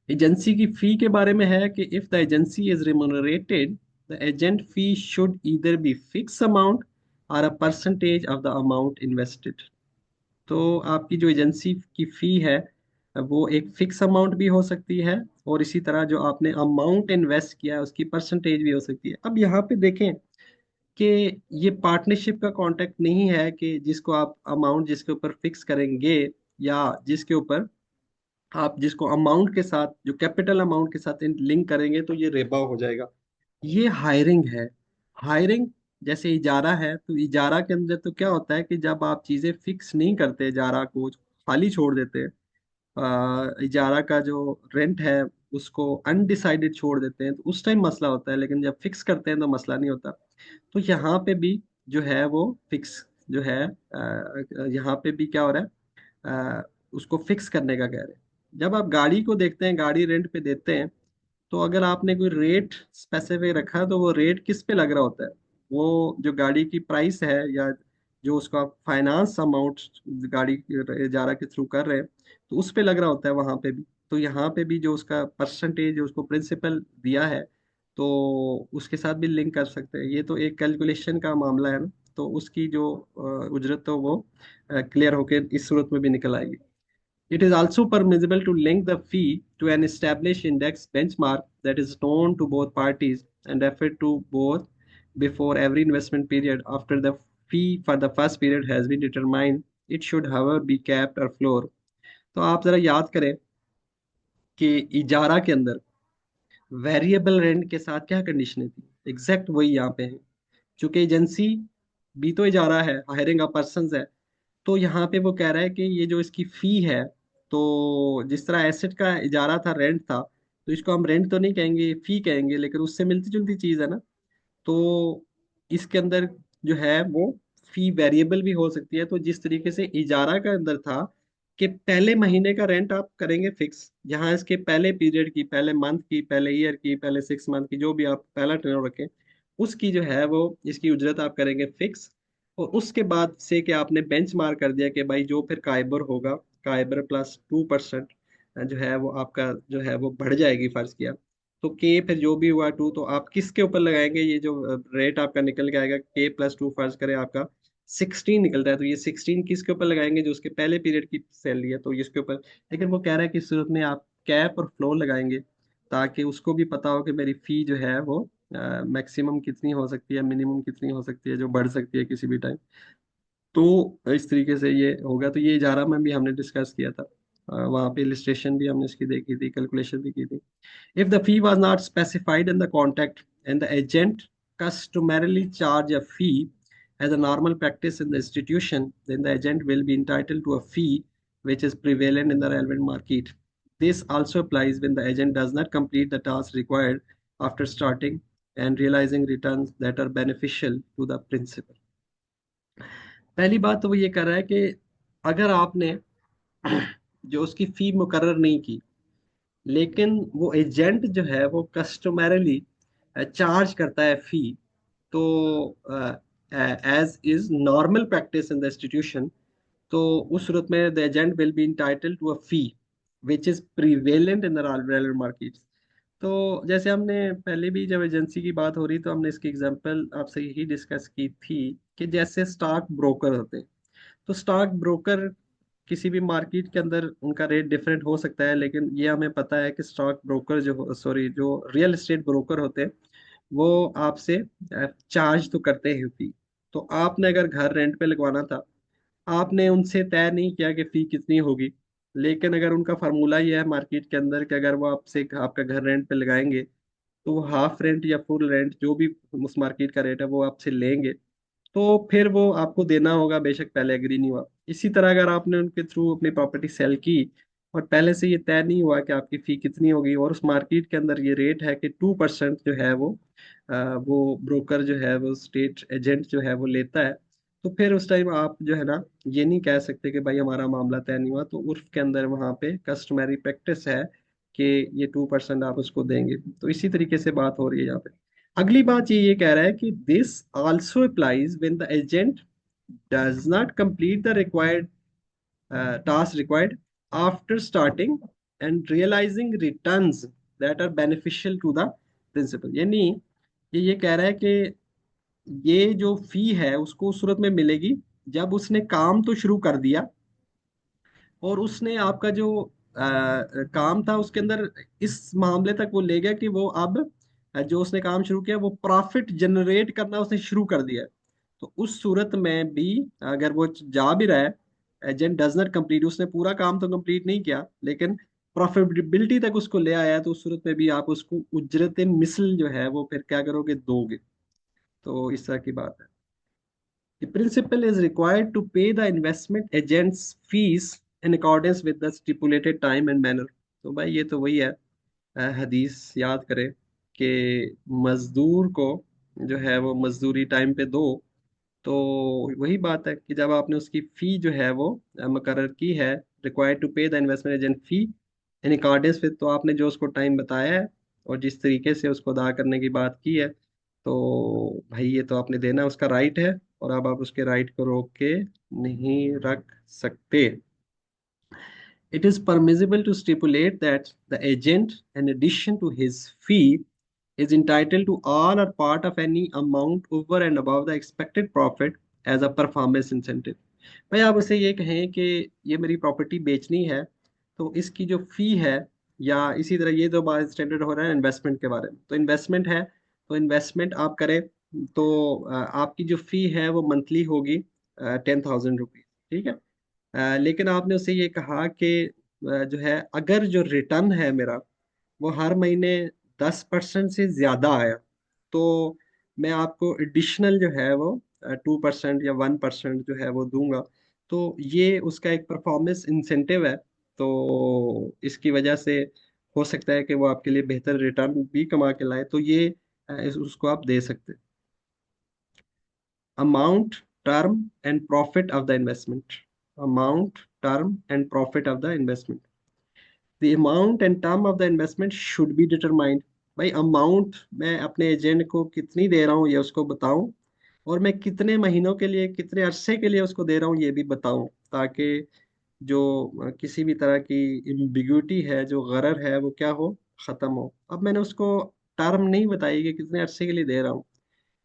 एजेंसी की फी के बारे में है कि if the agency is remunerated, the agent fee should either be fix amount or a percentage of the amount invested. तो आपकी जो एजेंसी की फी है वो एक फिक्स अमाउंट भी हो सकती है, और इसी तरह जो आपने अमाउंट इन्वेस्ट किया है उसकी परसेंटेज भी हो सकती है। अब यहाँ पे देखें कि ये पार्टनरशिप का कॉन्टेक्ट नहीं है कि जिसको आप अमाउंट जिसके ऊपर फिक्स करेंगे, या जिसके ऊपर आप जिसको अमाउंट के साथ, जो कैपिटल अमाउंट के साथ लिंक करेंगे तो ये रेबा हो जाएगा। ये हायरिंग है। हायरिंग जैसे इजारा है, तो इजारा के अंदर तो क्या होता है कि जब आप चीजें फिक्स नहीं करते, इजारा को खाली छोड़ देते हैं, इजारा का जो रेंट है उसको अनडिसाइडेड छोड़ देते हैं, तो उस टाइम मसला होता है। लेकिन जब फिक्स करते हैं तो मसला नहीं होता। तो यहाँ पे भी जो है वो फिक्स जो है, यहाँ पे भी क्या हो रहा है, उसको फिक्स करने का कह रहे हैं। जब आप गाड़ी को देखते हैं, गाड़ी रेंट पे देते हैं, तो अगर आपने कोई रेट स्पेसिफिक रखा है तो वो रेट किस पे लग रहा होता है, वो जो गाड़ी की प्राइस है या जो उसका फाइनेंस अमाउंट गाड़ी इजारा के थ्रू कर रहे हैं, तो उस पे लग रहा होता है वहां पे भी। तो यहाँ पे भी जो उसका परसेंटेज उसको प्रिंसिपल दिया है, तो उसके साथ भी लिंक कर सकते हैं। ये तो एक कैलकुलेशन का मामला है ना, तो उसकी जो उजरत तो वो क्लियर होकर इस सूरत में भी निकल आएगी। It is also permissible to link the fee to an established index benchmark that is known to both parties and referred to both before every investment period. After the fee for the first period has been determined, it should however be capped or floor। तो आप जरा याद करें कि इजारा के अंदर variable rent के साथ क्या कंडीशनें थी, एग्जैक्ट वही यहाँ पे है चूंकि एजेंसी भी तो इजारा है, हायरिंग अ पर्सन है, तो यहाँ पे वो कह रहा है कि ये जो इसकी फी है, तो जिस तरह एसेट का इजारा था, रेंट था, तो इसको हम रेंट तो नहीं कहेंगे, फी कहेंगे, लेकिन उससे मिलती जुलती चीज है ना। तो इसके अंदर जो है वो फी वेरिएबल भी हो सकती है। तो जिस तरीके से इजारा का अंदर था कि पहले महीने का रेंट आप करेंगे फिक्स, जहां इसके पहले पीरियड की, पहले मंथ की, पहले ईयर की, पहले 6 मंथ की, जो भी आप पहला टेन्योर रखें, उसकी जो है वो इसकी उजरत आप करेंगे फिक्स। और उसके बाद से कि आपने बेंच मार्क कर दिया कि भाई जो फिर काइबर होगा, काइबर +2% जो है वो आपका जो है वो बढ़ जाएगी, फर्ज किया। तो के फिर जो भी हुआ 2, तो आप किसके ऊपर लगाएंगे? ये जो रेट आपका निकल के आएगा K+2, फर्ज करें आपका 16 निकलता है, तो ये 16 किसके ऊपर लगाएंगे? जो उसके पहले पीरियड की सैलरी है, तो इसके ऊपर। लेकिन वो कह रहा है कि इस सूरत में आप कैप और फ्लोर लगाएंगे, ताकि उसको भी पता हो कि मेरी फी जो है वो मैक्सिमम कितनी हो सकती है, मिनिमम कितनी हो सकती है, जो बढ़ सकती है किसी भी टाइम। तो इस तरीके से ये होगा। तो ये इजारा में भी हमने डिस्कस किया था, वहाँ पे इलिस्ट्रेशन भी हमने इसकी देखी थी, कैलकुलेशन भी की थी। If the fee was not specified in the contract and the agent customarily charge a fee as a normal practice in the institution, then the agent will be entitled to a fee which is prevalent in the relevant market. This also applies when the agent does not complete the task required after starting and realizing returns that are beneficial to the principal. पहली बात तो वो ये कर रहा है कि अगर आपने जो उसकी फी मुकर्रर नहीं की, लेकिन वो एजेंट जो है वो कस्टमरली चार्ज करता है फी, तो as is normal practice in the institution, तो उस सूरत में the agent will be entitled to a fee which is prevalent in the relevant markets. तो जैसे हमने पहले भी जब एजेंसी की बात हो रही, तो हमने इसकी एग्जांपल आपसे यही डिस्कस की थी कि जैसे स्टॉक ब्रोकर होते हैं। तो स्टॉक ब्रोकर किसी भी मार्केट के अंदर उनका रेट डिफरेंट हो सकता है, लेकिन ये हमें पता है कि स्टॉक ब्रोकर जो, सॉरी, जो रियल एस्टेट ब्रोकर होते हैं, वो आपसे चार्ज तो करते हैं फी। तो आपने अगर घर रेंट पे लगवाना था, आपने उनसे तय नहीं किया कि फी कितनी होगी, लेकिन अगर उनका फार्मूला ये है मार्केट के अंदर कि अगर वो आपसे आपका घर रेंट पे लगाएंगे, तो वो हाफ रेंट या फुल रेंट जो भी उस मार्केट का रेट है वो आपसे लेंगे, तो फिर वो आपको देना होगा, बेशक पहले एग्री नहीं हुआ। इसी तरह अगर आपने उनके थ्रू अपनी प्रॉपर्टी सेल की और पहले से ये तय नहीं हुआ कि आपकी फी कितनी होगी, और उस मार्केट के अंदर ये रेट है कि 2% जो है वो ब्रोकर जो है वो स्टेट एजेंट जो है वो लेता है, तो फिर उस टाइम आप जो है ना, ये नहीं कह सकते कि भाई हमारा मामला तय नहीं हुआ। तो उर्फ के अंदर वहाँ पे कस्टमरी प्रैक्टिस है कि ये 2% आप उसको देंगे। तो इसी तरीके से बात हो रही है यहाँ पे। अगली बात ये कह रहा है कि this also applies when the agent does not complete the required task required after starting and realising returns that are beneficial to the principal. यानी ये कह रहा है कि ये जो फी है उसको उस सूरत में मिलेगी जब उसने काम तो शुरू कर दिया, और उसने आपका जो काम था उसके अंदर इस मामले तक वो ले गया कि वो अब जो उसने काम शुरू किया वो प्रॉफिट जनरेट करना उसने शुरू कर दिया है। तो उस सूरत में भी अगर वो जा भी रहा है, एजेंट डज नॉट कंप्लीट, उसने पूरा काम तो कंप्लीट नहीं किया, लेकिन प्रॉफिटेबिलिटी तक उसको ले आया है, तो उस सूरत में भी आप उसको उजरत मिसल जो है वो फिर क्या करोगे? दोगे। तो इस तरह की बात है। The principal is required to pay the investment agent's fees in accordance with the stipulated time and manner. तो भाई ये तो वही है, हदीस याद करें कि मजदूर को जो है वो मजदूरी टाइम पे दो। तो वही बात है कि जब आपने उसकी फी जो है वो मुकर्रर की है, रिक्वायर्ड टू पे the investment agent fee in accordance with, तो आपने जो उसको टाइम बताया है और जिस तरीके से उसको अदा करने की बात की है, तो भाई ये तो आपने देना, उसका राइट है। और अब आप उसके राइट को रोक के नहीं रख सकते। It is permissible to stipulate that the agent, in addition to his fee, is entitled to all or part of any amount over and above the expected profit as a performance incentive. भाई आप उसे ये कहें कि ये मेरी property बेचनी है, तो इसकी जो फी है, या इसी तरह ये तो बात स्टैंडर्ड हो रहा है इन्वेस्टमेंट के बारे में, तो इन्वेस्टमेंट है, तो इन्वेस्टमेंट आप करें, तो आपकी जो फी है वो मंथली होगी 10,000 रुपीज, ठीक है। लेकिन आपने उससे ये कहा कि जो है अगर जो रिटर्न है मेरा वो हर महीने 10% से ज्यादा आया, तो मैं आपको एडिशनल जो है वो 2% या 1% जो है वो दूंगा। तो ये उसका एक परफॉर्मेंस इंसेंटिव है। तो इसकी वजह से हो सकता है कि वो आपके लिए बेहतर रिटर्न भी कमा के लाए, तो ये उसको आप दे सकते हैं। Amount, term and profit of the investment. Amount, term and profit of the investment. The amount and term of the investment should be determined. भाई अमाउंट मैं अपने एजेंट को कितनी दे रहा हूँ ये उसको बताऊं, और मैं कितने महीनों के लिए, कितने अरसे के लिए उसको दे रहा हूँ ये भी बताऊं, ताकि जो किसी भी तरह की एम्बिग्यूटी है, जो गरर है, वो क्या हो, खत्म हो। अब मैंने उसको टर्म नहीं बताई कि कितने अरसे के लिए दे रहा हूँ।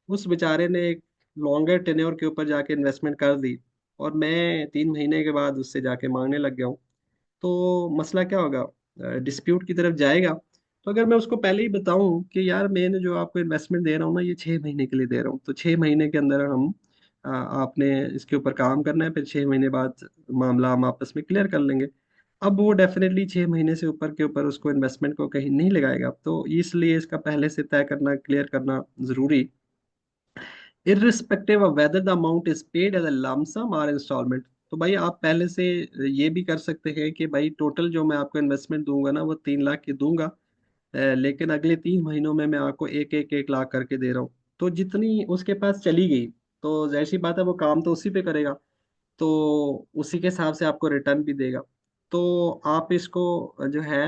उस बेचारे ने एक लॉन्गर टेन्योर के ऊपर जाके इन्वेस्टमेंट कर दी, और मैं 3 महीने के बाद उससे जाके मांगने लग गया हूँ। तो मसला क्या होगा, डिस्प्यूट की तरफ जाएगा। तो अगर मैं उसको पहले ही बताऊं कि यार मैंने जो आपको इन्वेस्टमेंट दे रहा हूँ ना, ये 6 महीने के लिए दे रहा हूँ, तो 6 महीने के अंदर हम आपने इसके ऊपर काम करना है, फिर 6 महीने बाद मामला हम आपस में क्लियर कर लेंगे। अब वो डेफिनेटली 6 महीने से ऊपर के ऊपर उसको इन्वेस्टमेंट को कहीं नहीं लगाएगा, तो इसलिए इसका पहले से तय करना, क्लियर करना जरूरी। irrespective of whether the amount is paid as a lump sum or installment। तो भाई आप पहले से ये भी कर सकते हैं कि भाई टोटल जो मैं आपको इन्वेस्टमेंट दूंगा ना, वो 3 लाख की दूंगा, लेकिन अगले 3 महीनों में मैं आपको एक एक 1 लाख करके दे रहा हूँ। तो जितनी उसके पास चली गई, तो जाहिर सी बात है वो काम तो उसी पे करेगा, तो उसी के हिसाब से आपको रिटर्न भी देगा। तो आप इसको जो है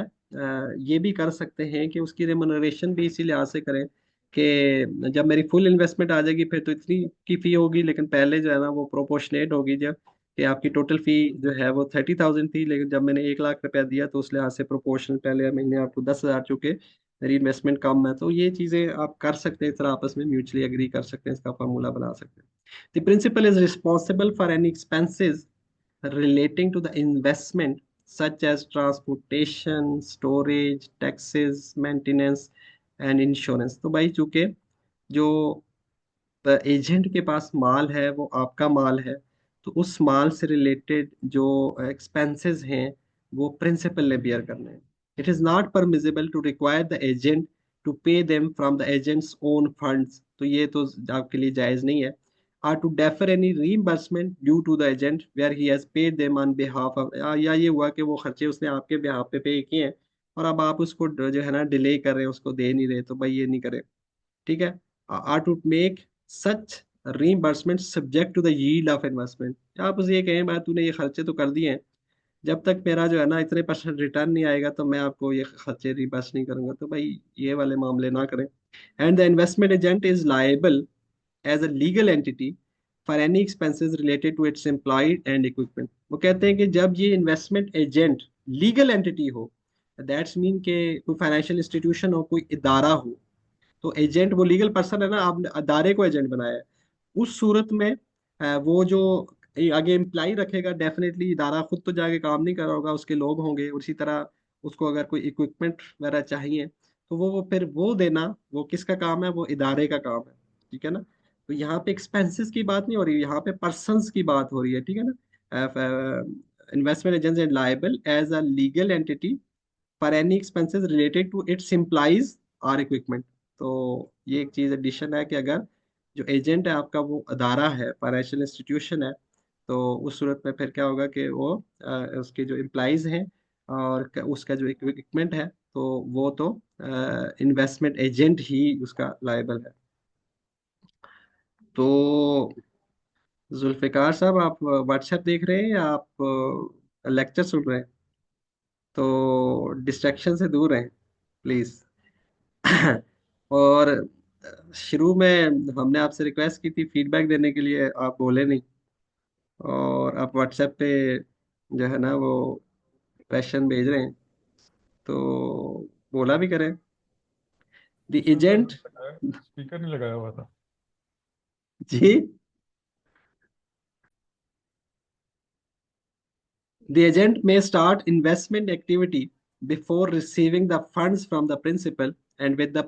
ये भी कर सकते हैं कि उसकी रेमुनरेशन भी इसी लिहाज से करें कि जब मेरी फुल इन्वेस्टमेंट आ जाएगी फिर तो इतनी की फी होगी, लेकिन पहले जो है ना वो प्रोपोर्शनेट होगी। जब कि आपकी टोटल फी जो है वो 30,000 थी, लेकिन जब मैंने 1 लाख रुपया दिया तो उस लिहाज से प्रोपोर्शनल पहले महीने आपको 10,000 चुके, मेरी इन्वेस्टमेंट कम है। तो ये चीज़ें आप कर सकते हैं, इस तरह आपस में म्यूचुअली एग्री कर सकते हैं, इसका फार्मूला बना सकते हैं। The principal is responsible for any expenses relating to the investment, such as transportation, storage, taxes, maintenance and insurance। तो भाई चूंकि जो एजेंट के पास माल है वो आपका माल है, तो उस माल से रिलेटेड जो एक्सपेंसेस हैं वो प्रिंसिपल ने बियर करने हैं। It is not permissible to require the agent to pay them from the agent's own funds. तो ये तो आपके लिए जायज नहीं है। Or to defer any reimbursement due to the agent where he has paid them on behalf of, या ये हुआ कि वो खर्चे उसने आपके बिहाफ पे किए हैं, और अब आप उसको जो है ना डिले कर रहे हैं, उसको दे नहीं रहे, तो भाई ये नहीं करे। ठीक है। Or to make such reimbursement subject to the yield of investment. आप उसे ये कहें भाई तूने ये खर्चे तो कर दिए हैं, जब तक मेरा जो है ना इतने परसेंट रिटर्न नहीं आएगा तो मैं आपको ये खर्चे रिबर्स नहीं करूंगा। तो भाई ये वाले मामले ना करें। And the investment agent is liable as a legal entity for any expenses related to its employ and equipment. वो कहते हैं कि जब ये इन्वेस्टमेंट एजेंट लीगल एंटिटी हो, दैट्स मीन के कोई फाइनेंशियल इंस्टीट्यूशन हो, कोई इदारा हो, तो एजेंट वो लीगल पर्सन है ना, आपने अदारे को एजेंट बनाया है, उस सूरत में वो जो आगे एम्प्लाई रखेगा, डेफिनेटली इदारा खुद तो जाके काम नहीं कर रहा होगा, उसके लोग होंगे। और इसी तरह उसको अगर कोई इक्विपमेंट वगैरह चाहिए, तो वो फिर वो देना, वो किसका काम है, वो इदारे का काम है। ठीक है ना। तो यहाँ पे एक्सपेंसेस की बात नहीं हो रही, यहाँ पे पर्सन्स की बात हो रही है। ठीक है ना। Investment agent is liable as a legal entity for any expenses related to its employees और इक्विपमेंट। तो ये एक चीज एडिशन है कि अगर जो एजेंट है आपका वो अदारा है, फाइनेंशियल इंस्टीट्यूशन है, तो उस सूरत में फिर क्या होगा कि वो उसके जो एम्प्लॉइज हैं और उसका जो इक्विपमेंट है, तो वो तो इन्वेस्टमेंट एजेंट ही उसका लायबल है। तो जुल्फिकार साहब, आप व्हाट्सएप देख रहे हैं या आप लेक्चर सुन रहे हैं? तो डिस्ट्रैक्शन से दूर रहें प्लीज। और शुरू में हमने आपसे रिक्वेस्ट की थी फीडबैक देने के लिए, आप बोले नहीं, और आप व्हाट्सएप पे जो है ना वो क्वेश्चन भेज रहे हैं, तो बोला भी करें। द इसमें तो एजेंट। स्पीकर नहीं लगाया हुआ था। जी। The agent may start investment activity before receiving the funds from the principal and with the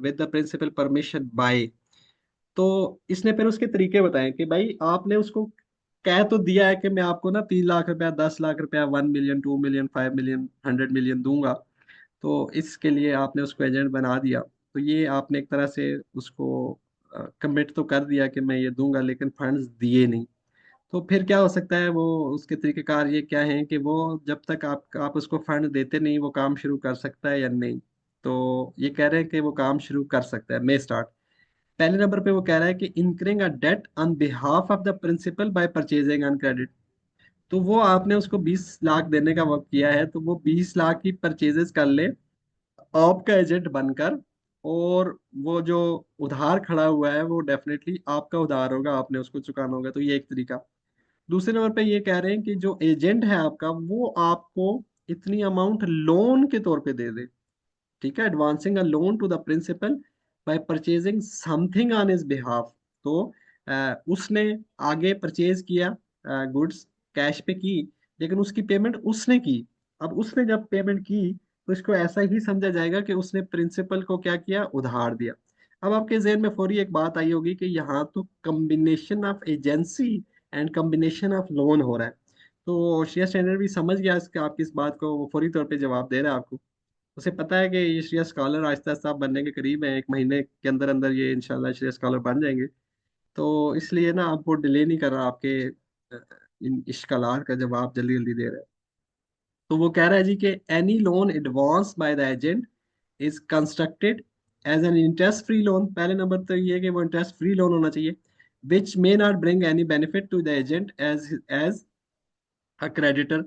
with the principal permission by। तो इसने फिर उसके तरीके बताए कि भाई आपने उसको कह तो दिया है कि मैं आपको ना 3 लाख रुपया, 10 लाख रुपया, 1 मिलियन, 2 मिलियन, 5 मिलियन, 100 मिलियन दूंगा। तो इसके लिए आपने उसको एजेंट बना दिया। तो ये आपने एक तरह से उसको कमिट तो कर दिया कि मैं ये दूंगा, लेकिन फंड्स दिए नहीं। तो फिर क्या हो सकता है, वो उसके तरीकेकार ये क्या है कि वो जब तक आप उसको फंड देते नहीं, वो काम शुरू कर सकता है या नहीं। तो ये कह रहे हैं कि वो काम शुरू कर सकता है, मे स्टार्ट। पहले नंबर पे वो कह रहा है कि incurring a debt on behalf of the principal by purchasing on credit. तो वो आपने उसको 20 लाख देने का वक्त किया है, तो वो 20 लाख की परचेजेस कर ले आपका एजेंट बनकर। और वो जो उधार खड़ा हुआ है वो डेफिनेटली आपका उधार होगा, आपने उसको चुकाना होगा। तो ये एक तरीका। दूसरे नंबर पे ये कह रहे हैं कि जो एजेंट है आपका, वो आपको इतनी अमाउंट लोन के तौर पे दे दे। ठीक है, advancing a loan to the principal by purchasing something on his behalf. तो उसने आगे परचेज किया गुड्स, कैश पे की, लेकिन उसकी पेमेंट उसने की। अब उसने जब पेमेंट की, तो इसको ऐसा ही समझा जाएगा कि उसने प्रिंसिपल को क्या किया, उधार दिया। अब आपके जहन में फौरी एक बात आई होगी कि यहाँ तो combination of agency and combination of loan हो रहा है। तो शेयर स्टैंडर्ड भी समझ गया इसका, आपकी इस बात को, वो फौरी तौर पे जवाब दे रहा है आपको। उसे पता है कि ये श्रेया स्कॉलर आहिस्ता आहिस्ता बनने के करीब है, 1 महीने के अंदर अंदर ये इंशाल्लाह श्रेया स्कॉलर बन जाएंगे। तो इसलिए ना अब वो डिले नहीं कर रहा, आपके इन इश्कालात का जवाब जल्दी जल्दी दे रहा है। तो वो कह रहा है जी कि any loan advance by the agent is constructed as an interest free loan. पहले नंबर तो ये है कि वो इंटरेस्ट फ्री लोन होना चाहिए, which may not bring any benefit to the agent as as a creditor.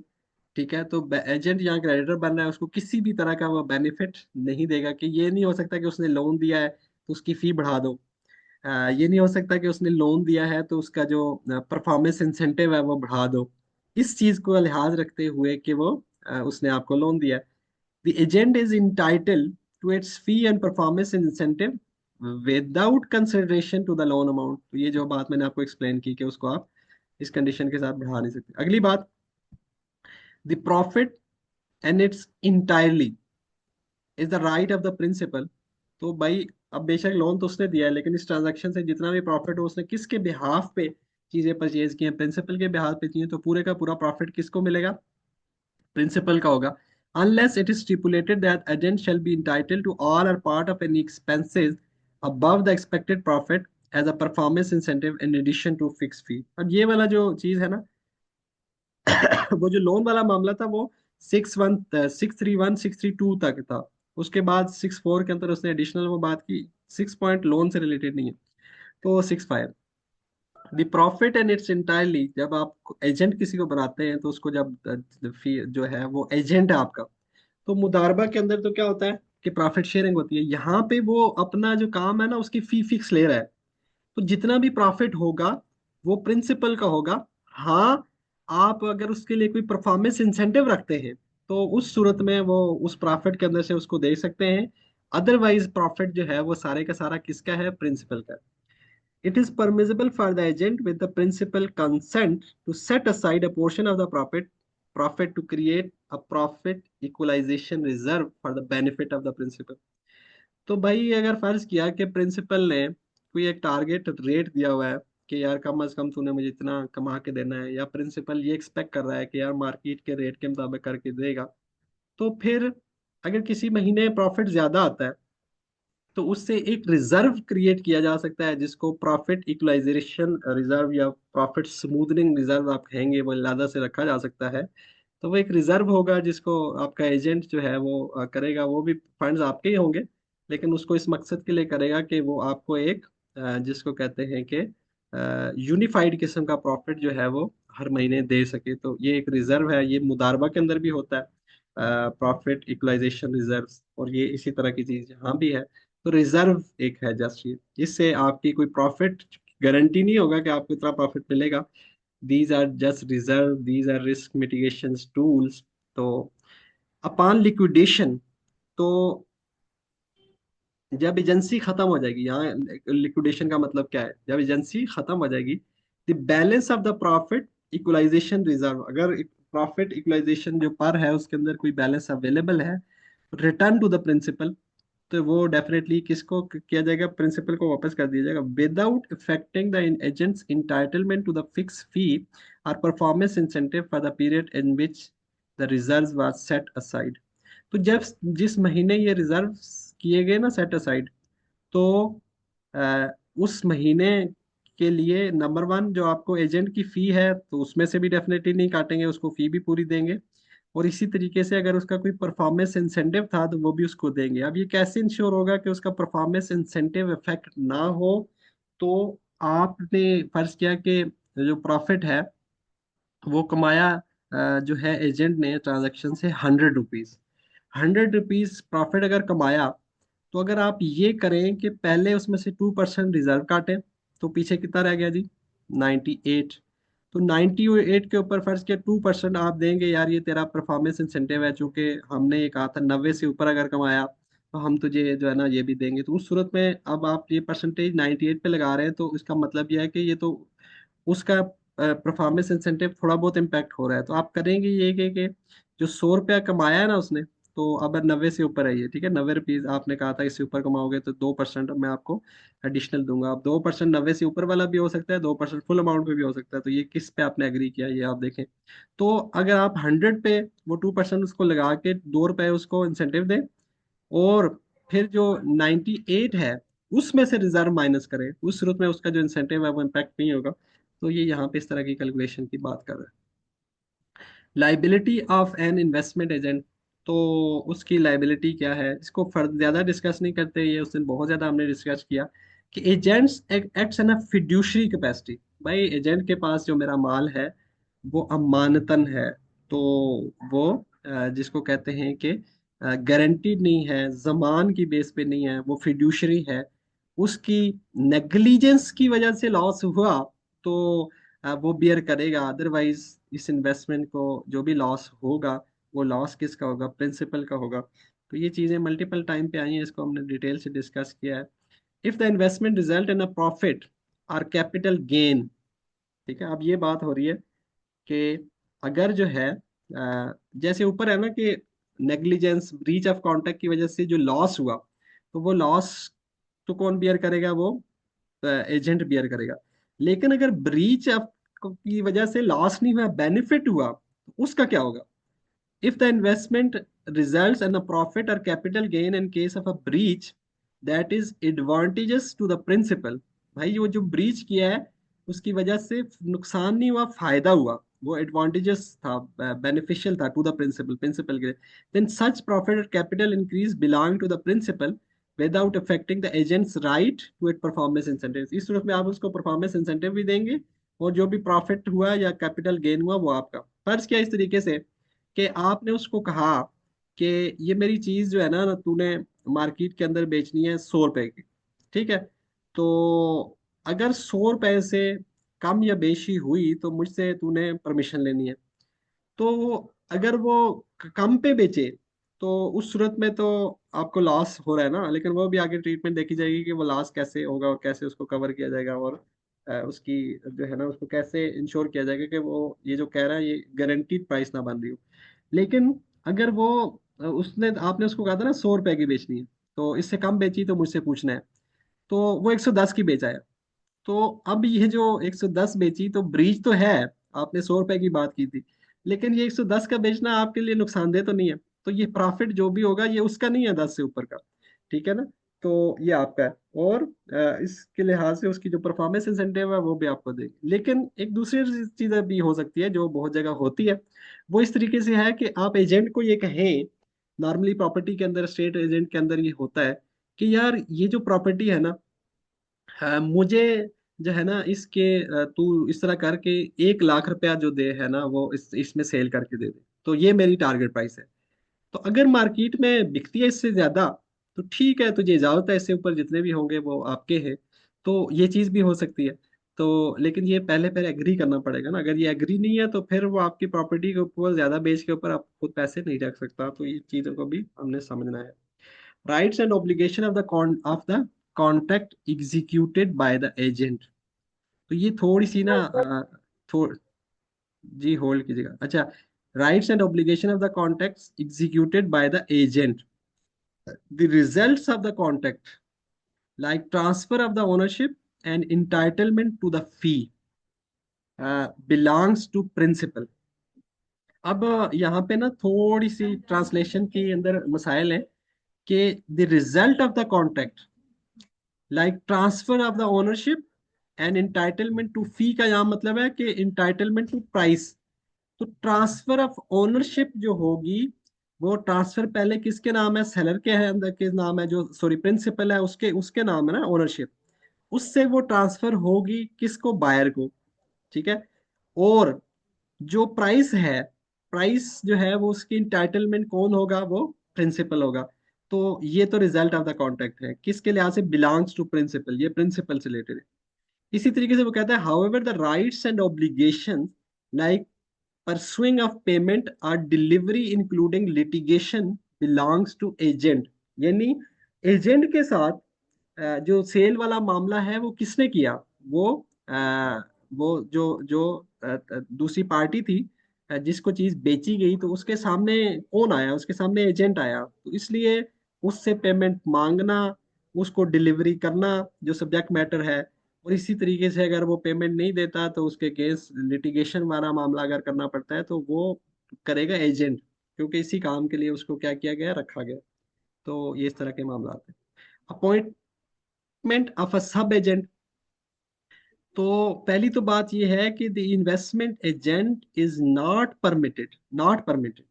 ठीक है, तो एजेंट यहाँ क्रेडिटर बन रहा है, उसको किसी भी तरह का वो बेनिफिट नहीं देगा। कि ये नहीं हो सकता कि उसने लोन दिया है तो उसकी फी बढ़ा दो। ये नहीं हो सकता कि उसने लोन दिया है तो उसका जो परफॉर्मेंस इंसेंटिव है वो बढ़ा दो। इस चीज को लिहाज रखते हुए कि वो उसने आपको लोन दिया है, the agent is entitled to its fee and performance incentive without consideration to the loan amount. तो ये जो बात मैंने आपको एक्सप्लेन की कि उसको आप इस कंडीशन के साथ बढ़ा नहीं सकते। अगली बात, the profit and its entirely is the right of the principal. तो भाई, अब बेशक लोन तो उसने दिया है, लेकिन इस ट्रांजैक्शन से जितना भी प्रॉफिट हो, उसने किसके बिहाफ पे चीजें परचेज की हैं, प्रिंसिपल के बिहाफ पे चाहिए, तो पूरे का पूरा प्रॉफिट किसको मिलेगा, प्रिंसिपल का होगा। Unless it is stipulated that agent shall be entitled to all or part of any expenses above the expected profit as a performance incentive in addition to fixed fee। अब ये वाला जो चीज है ना, वो जो लोन वाला मामला था वो 631 632 तक था। उसके बाद 64 के अंदर उसने एडिशनल वो बात की, 6 पॉइंट लोन से रिलेटेड नहीं है। तो 65, the profit and its entirely, जब आप एजेंट किसी को बनाते हैं तो उसको जब फी जो है वो एजेंट है आपका, तो मुदारबा के अंदर तो क्या होता है कि प्रॉफिट शेयरिंग होती है। यहाँ पे वो अपना जो काम है ना उसकी फी फिक्स ले रहा है। तो जितना भी प्रॉफिट होगा वो प्रिंसिपल का होगा। हाँ, आप अगर उसके लिए कोई परफॉर्मेंस इंसेंटिव रखते हैं तो उस सूरत में वो उस प्रॉफिट के अंदर से उसको दे सकते हैं। अदरवाइज प्रॉफिट जो है वो सारे का सारा किसका है, प्रिंसिपल का। It is permissible for the agent with the principal consent to set aside a portion of the profit profit to create a profit equalisation reserve for the benefit of the principal. तो भाई अगर फर्ज किया कि principal ने कोई एक target rate दिया हुआ है कि यार कम से कम तूने मुझे इतना कमा के देना है, या प्रिंसिपल ये एक्सपेक्ट कर रहा है कि यार मार्केट के रेट के मुताबिक करके देगा, तो फिर अगर किसी महीने प्रॉफिट ज्यादा आता है तो उससे एक रिजर्व क्रिएट किया जा सकता है, जिसको प्रॉफिट इक्वलाइजेशन रिजर्व या प्रॉफिट स्मूथनिंग रिजर्व आप कहेंगे, वो लादा से रखा जा सकता है। तो वो एक रिजर्व होगा जिसको आपका एजेंट जो है वो करेगा। वो भी फंड्स आपके ही होंगे, लेकिन उसको इस मकसद के लिए करेगा कि वो आपको एक जिसको कहते हैं कि यूनिफाइड किस्म का प्रॉफिट जो है वो हर महीने दे सके। तो ये एक रिजर्व है, ये मुदारबा के अंदर भी होता है, प्रॉफिट इक्वलाइजेशन रिजर्व। और ये इसी तरह की चीज यहाँ भी है। तो रिजर्व एक है जस्ट ये, इससे आपकी कोई प्रॉफिट गारंटी नहीं होगा कि आपको इतना प्रॉफिट मिलेगा। These are just reserve, these are risk mitigation tools. तो अपॉन लिक्विडेशन, तो जब एजेंसी खत्म हो जाएगी, यहाँ लिक्विडेशन का मतलब क्या है, जब एजेंसी खत्म हो जाएगी, the balance of the profit equalisation reserve, अगर प्रॉफिट इक्वलाइजेशन जो पर है उसके अंदर कोई बैलेंस अवेलेबल है, रिटर्न टू द प्रिंसिपल, तो वो डेफिनेटली किसको किया जाएगा, प्रिंसिपल को वापस कर दिया जाएगा, without affecting the agent's entitlement to the fix fee or performance incentive for the period in which the reserve was set aside. तो जब जिस महीने ये रिजर्व किए गए ना सेट असाइड, तो उस महीने के लिए नंबर वन, जो आपको एजेंट की फी है तो उसमें से भी डेफिनेटली नहीं काटेंगे, उसको फी भी पूरी देंगे। और इसी तरीके से अगर उसका कोई परफॉर्मेंस इंसेंटिव था तो वो भी उसको देंगे। अब ये कैसे इंश्योर होगा कि उसका परफॉर्मेंस इंसेंटिव इफेक्ट ना हो? तो आपने फर्ज किया कि जो प्रॉफिट है वो कमाया, जो है एजेंट ने ट्रांजैक्शन से 100 रुपीज। 100 रुपीज प्रॉफिट अगर कमाया, तो अगर आप ये करें कि पहले उसमें से 2% रिजर्व काटें, तो पीछे कितना रह गया जी? 98। तो 98 के ऊपर फर्ज किया 2% आप देंगे, यार ये तेरा परफॉर्मेंस इंसेंटिव है, चूंकि हमने ये कहा था 90 से ऊपर अगर कमाया तो हम तुझे जो है ना ये भी देंगे। तो उस सूरत में अब आप ये परसेंटेज 98 पे लगा रहे हैं, तो इसका मतलब यह है कि ये तो उसका परफॉर्मेंस इंसेंटिव थोड़ा बहुत इम्पैक्ट हो रहा है। तो आप करेंगे ये कि जो 100 रुपया कमाया है ना उसने, तो अब 90 से ऊपर है ये, ठीक है, 90 रुपीज आपने कहा था इससे ऊपर कमाओगे तो 2% मैं आपको एडिशनल दूंगा। अब 2% 90 से ऊपर वाला भी हो सकता है, 2% फुल अमाउंट पे भी हो सकता है, तो ये किस पे आपने एग्री किया ये आप देखें। तो अगर आप 100 पे वो 2% उसको लगा के 2 रुपए उसको इंसेंटिव दें, और फिर जो 98 है उसमें से रिजर्व माइनस करें, उस सूरत में उसका जो इंसेंटिव है वो इम्पैक्ट नहीं होगा। तो ये यहाँ पे इस तरह की कैलकुलेशन की बात कर रहे हैं। Liability of N investment agent, तो उसकी लाइबिलिटी क्या है, इसको फर्द ज्यादा डिस्कस नहीं करते, ये उस दिन बहुत ज्यादा हमने डिस्कस किया कि agents acts in a fiduciary capacity. भाई एजेंट के पास जो मेरा माल है वो अमानतन है, तो वो जिसको कहते हैं कि गारंटीड नहीं है, जमान की बेस पे नहीं है, वो फिड्यूशरी है। उसकी नेग्लिजेंस की वजह से लॉस हुआ तो वो बियर करेगा, अदरवाइज इस इन्वेस्टमेंट को जो भी लॉस होगा वो लॉस किसका होगा? प्रिंसिपल का होगा। तो ये चीजें मल्टीपल टाइम पे आई हैं, इसको हमने डिटेल से डिस्कस किया है। If the investment result in a profit और कैपिटल गेन, ठीक है, अब ये बात हो रही है कि अगर जो है जैसे ऊपर है ना कि नेग्लिजेंस ब्रीच ऑफ कॉन्ट्रैक्ट की वजह से जो लॉस हुआ, तो वो लॉस तो कौन बियर करेगा? वो एजेंट बियर करेगा। लेकिन अगर ब्रीच ऑफ की वजह से लॉस नहीं हुआ, बेनिफिट हुआ, तो उसका क्या होगा? If the investment results in a profit or capital gain in case of a breach that is advantageous to the principal, भाई वो जो ब्रीच किया है उसकी वजह से नुकसान नहीं हुआ, फायदा हुआ, वो एडवांटेजेस था, बेनिफिशियल था टू द प्रिंसिपल, प्रिंसिपल के लिए, देन सच प्रॉफिट और capital increase belong to the principal without affecting the agent's right to it performance incentive. इस सूरत में आप उसको परफॉर्मेंस इंसेंटिव भी देंगे, और जो भी प्रॉफिट हुआ या कैपिटल गेन हुआ वो आपका। फर्ज किया इस तरीके से कि आपने उसको कहा कि ये मेरी चीज जो है ना तूने मार्केट के अंदर बेचनी है 100 रुपए की, ठीक है, तो अगर 100 रुपए से कम या बेशी हुई तो मुझसे तूने परमिशन लेनी है। तो अगर वो कम पे बेचे तो उस सूरत में तो आपको लॉस हो रहा है ना, लेकिन वो भी आगे ट्रीटमेंट देखी जाएगी कि वो लॉस कैसे होगा और कैसे उसको कवर किया जाएगा, और उसकी जो है ना उसको कैसे इंश्योर किया जाएगा कि वो ये जो कह रहा है ये गारंटीड प्राइस ना बन रही हो। लेकिन अगर वो उसने आपने उसको कहा था ना 100 रुपए की बेचनी है, तो इससे कम बेची तो मुझसे पूछना है, तो वो 110 की बेचा है। तो अब ये जो 110 बेची तो ब्रीच तो है, आपने 100 रुपए की बात की थी, लेकिन ये 110 का बेचना आपके लिए नुकसानदेह तो नहीं है, तो ये प्रॉफिट जो भी होगा ये उसका नहीं है 10 से ऊपर का, ठीक है ना? तो ये आपका है, और इसके लिहाज से उसकी जो परफॉर्मेंस इंसेंटिव है वो भी आपको देगी। लेकिन एक दूसरी चीज भी हो सकती है जो बहुत जगह होती है, वो इस तरीके से है कि आप एजेंट को ये कहें, नॉर्मली प्रॉपर्टी के अंदर, स्टेट एजेंट के अंदर ये होता है कि यार ये जो प्रॉपर्टी है ना, हाँ, मुझे जो है ना इसके तू इस तरह करके 1 लाख रुपया जो दे है ना वो इसमें सेल करके दे दे, तो ये मेरी टारगेट प्राइस है। तो अगर मार्केट में बिकती है इससे ज्यादा, तो ठीक है, तुझे इजाजत है, इससे ऊपर जितने भी होंगे वो आपके हैं। तो ये चीज भी हो सकती है। तो लेकिन ये पहले पहले एग्री करना पड़ेगा ना, अगर ये एग्री नहीं है तो फिर वो आपकी प्रॉपर्टी के ऊपर ज्यादा बेच के ऊपर आप खुद पैसे नहीं रख सकता। तो ये चीजों को भी हमने समझना है। Rights and obligation of the contract executed by the agent, तो ये थोड़ी सी ना थोड़ जी होल्ड कीजिएगा। अच्छा, rights and obligation of the contracts executed by the agent, the results of the contract like transfer of the ownership and entitlement to the fee belongs to principal. अब यहाँ पे ना थोड़ी सी ट्रांसलेशन के अंदर मसाइल है कि the result of the contract, like transfer of the ownership and entitlement to fee का यहाँ मतलब है कि इंटाइटलमेंट टू प्राइस। तो ट्रांसफर ऑफ ओनरशिप जो होगी, वो ट्रांसफर पहले किसके नाम है, सेलर के है अंदर के नाम है, जो सॉरी प्रिंसिपल है उसके उसके नाम है ना ओनरशिप। उससे वो ट्रांसफर होगी किसको, बायर को। ठीक है। और जो प्राइस है, प्राइस जो है वो उसकी इंटाइटलमेंट कौन होगा, वो प्रिंसिपल होगा। तो ये तो रिजल्ट ऑफ द कॉन्ट्रैक्ट है, किसके लिहाज से, बिलोंग्स टू प्रिंसिपल, ये प्रिंसिपल से रिलेटेड है। इसी तरीके से वो कहता है however the rights and obligation like pursuing of payment or delivery including litigation belongs to agent। यानी एजेंट के साथ जो सेल वाला मामला है वो किसने किया, वो वो जो दूसरी पार्टी थी, जिसको चीज बेची गई, तो उसके सामने कौन आया, उसके सामने एजेंट आया। तो इसलिए उससे पेमेंट मांगना, उसको डिलीवरी करना जो सब्जेक्ट मैटर है। और इसी तरीके से अगर वो पेमेंट नहीं देता तो उसके केस लिटिगेशन वाला मामला अगर करना पड़ता है तो वो करेगा एजेंट, क्योंकि इसी काम के लिए उसको क्या किया गया, रखा गया। तो ये इस तरह के मामला आते हैं। Appointment of a sub agent. तो पहली तो बात ये है कि the investment agent is not permitted, not permitted,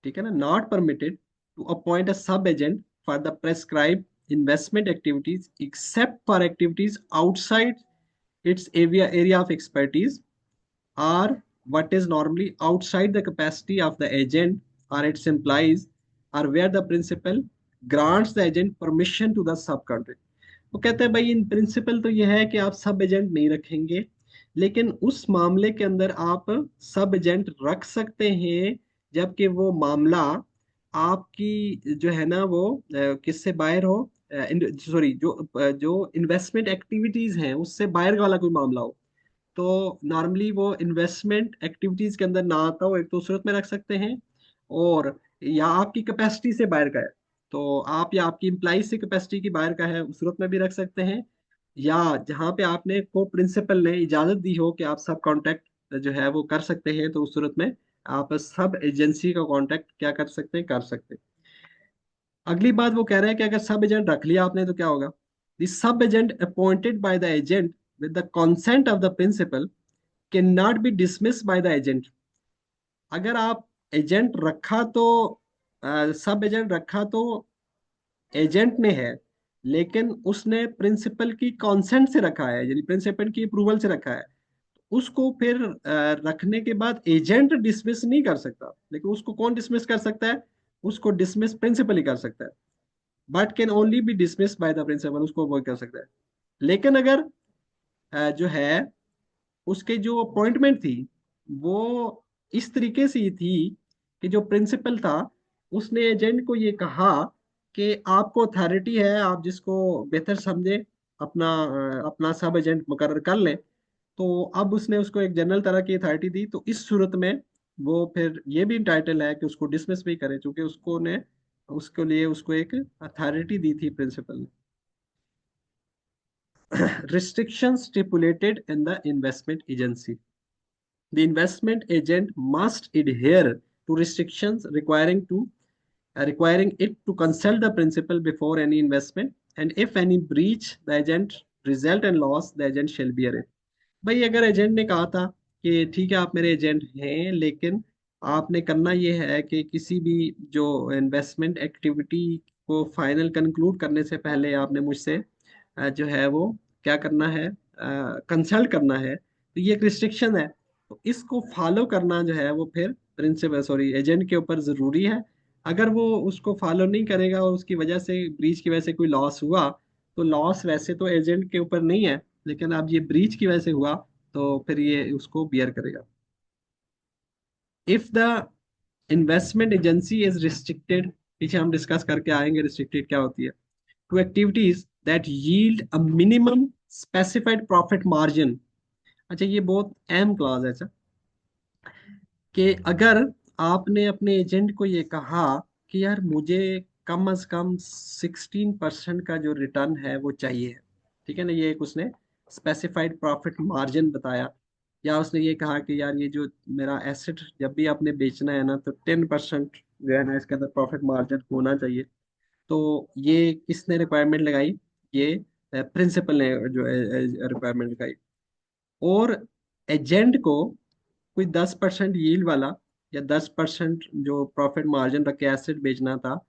ठीक है ना, not permitted to appoint a sub agent for the prescribe investment activities except for activities outside its area of expertise, or what is normally outside the capacity of the agent or its employees, or where the principal grants the agent permission to the subcontract। वो कहते हैं भाई in principle तो यह है कि आप सब एजेंट नहीं रखेंगे, लेकिन उस मामले के अंदर आप सब एजेंट रख सकते हैं जबकि वो मामला आपकी जो है ना वो किससे बाहर हो, सॉरी जो इन्वेस्टमेंट एक्टिविटीज हैं उससे बाहर वाला कोई मामला हो। तो नॉर्मली वो इन्वेस्टमेंट एक्टिविटीज के अंदर ना आता हो, एक तो उस सूरत में रख सकते हैं। और या आपकी कैपेसिटी से बाहर का है, तो आप या आपकी इम्प्लाई से कैपेसिटी की बाहर का है, उस सूरत में भी रख सकते हैं। या जहाँ पे आपने को प्रिंसिपल ने इजाजत दी हो कि आप सब कॉन्ट्रैक्ट जो है वो कर सकते हैं, तो उस सूरत में आप सब एजेंसी का कॉन्ट्रैक्ट क्या कर सकते हैं, कर सकते हैं। अगली बात वो कह रहे हैं कि अगर सब एजेंट रख लिया आपने तो क्या होगा, the sub agent appointed by the agent with the consent of the principal can not be dismiss by the agent. अगर आप एजेंट रखा तो सब एजेंट रखा तो एजेंट ने है, लेकिन उसने प्रिंसिपल की कंसेंट से रखा है, यानी प्रिंसिपल की अप्रूवल से रखा है। उसको फिर रखने के बाद एजेंट डिसमिस नहीं कर सकता, लेकिन उसको कौन डिसमिस कर सकता है, उसको डिसमिस प्रिंसिपल ही कर सकता है। But can only be dismiss by the principal, उसको अवॉइड कर सकता है। लेकिन अगर जो है उसके जो अपॉइंटमेंट थी वो इस तरीके से ही थी कि जो प्रिंसिपल था उसने एजेंट को ये कहा कि आपको अथॉरिटी है, आप जिसको बेहतर समझे अपना सब एजेंट मुकर्रर कर लें। तो अब उसने उसको एक जनरल तरह की अथॉरिटी दी, तो इस सूरत में वो फिर ये भी इंटाइटल है कि उसको डिसमिस भी करे, क्योंकि उसको ने उसके लिए उसको एक अथॉरिटी दी थी प्रिंसिपल ने। restrictions stipulated in the investment agency, the investment agent must adhere to restrictions requiring it to consult the principal before any investment, and if any breach the agent result in loss, the agent shall bear it। भाई अगर agent ने कहा था कि ठीक है आप मेरे एजेंट हैं, लेकिन आपने करना ये है कि किसी भी जो इन्वेस्टमेंट एक्टिविटी को फाइनल कंक्लूड करने से पहले आपने मुझसे जो है वो क्या करना है, कंसल्ट करना है। तो ये एक रिस्ट्रिक्शन है, तो इसको फॉलो करना जो है वो फिर प्रिंसिपल सॉरी एजेंट के ऊपर जरूरी है। अगर वो उसको फॉलो नहीं करेगा और उसकी वजह से ब्रीच की वजह से कोई लॉस हुआ, तो लॉस वैसे तो एजेंट के ऊपर नहीं है, लेकिन अब ये ब्रीच की वजह से हुआ तो फिर ये उसको बियर करेगा। If the investment agency is restricted, पीछे हम डिस्कस करके आएंगे रिस्ट्रिक्टेड क्या होती है, to activities that yield a minimum specified profit margin. अच्छा ये बहुत अहम क्लॉज है। अच्छा, कि अगर आपने अपने एजेंट को ये कहा कि यार मुझे कम से कम 16% का जो रिटर्न है वो चाहिए, ठीक है ना, ये एक उसने स्पेसिफाइड प्रॉफिट मार्जिन बताया। या उसने ये कहा कि यार ये जो मेरा एसेट जब भी आपने बेचना है ना तो 10% जो है ना इसके अंदर प्रॉफिट मार्जिन होना चाहिए। तो ये किसने रिक्वायरमेंट लगाई, ये प्रिंसिपल है जो रिक्वायरमेंट का। और एजेंट को कोई 10% यील्ड वाला या 10% जो प्रॉफिट मार्जिन रख के एसेट बेचना था,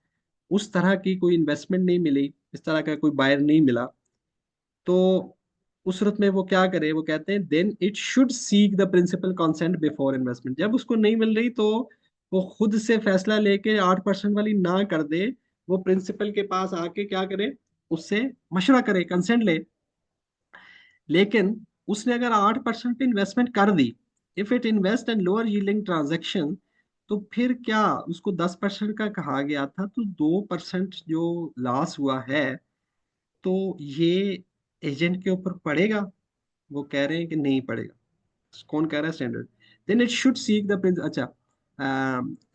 उस तरह की कोई इन्वेस्टमेंट नहीं मिली, इस तरह का कोई बायर नहीं मिला। तो उस सूरत में वो क्या करे, वो कहते हैं then it should seek the principal consent before investment. जब उसको नहीं मिल रही तो वो खुद से फैसला लेके 8% वाली ना कर दे, वो प्रिंसिपल के पास आके क्या करे, उससे मशवरा करे, कंसेंट ले। लेकिन उसने अगर 8% पे इन्वेस्टमेंट कर दी, if it invest in lower yielding transaction, तो फिर क्या, उसको 10% का कहा गया था, तो 2% जो लॉस हुआ है, तो ये एजेंट के ऊपर पड़ेगा? वो कह रहे हैं कि नहीं पड़ेगा। कौन कह रहा है? Standard. Then it should seek the prince, अच्छा,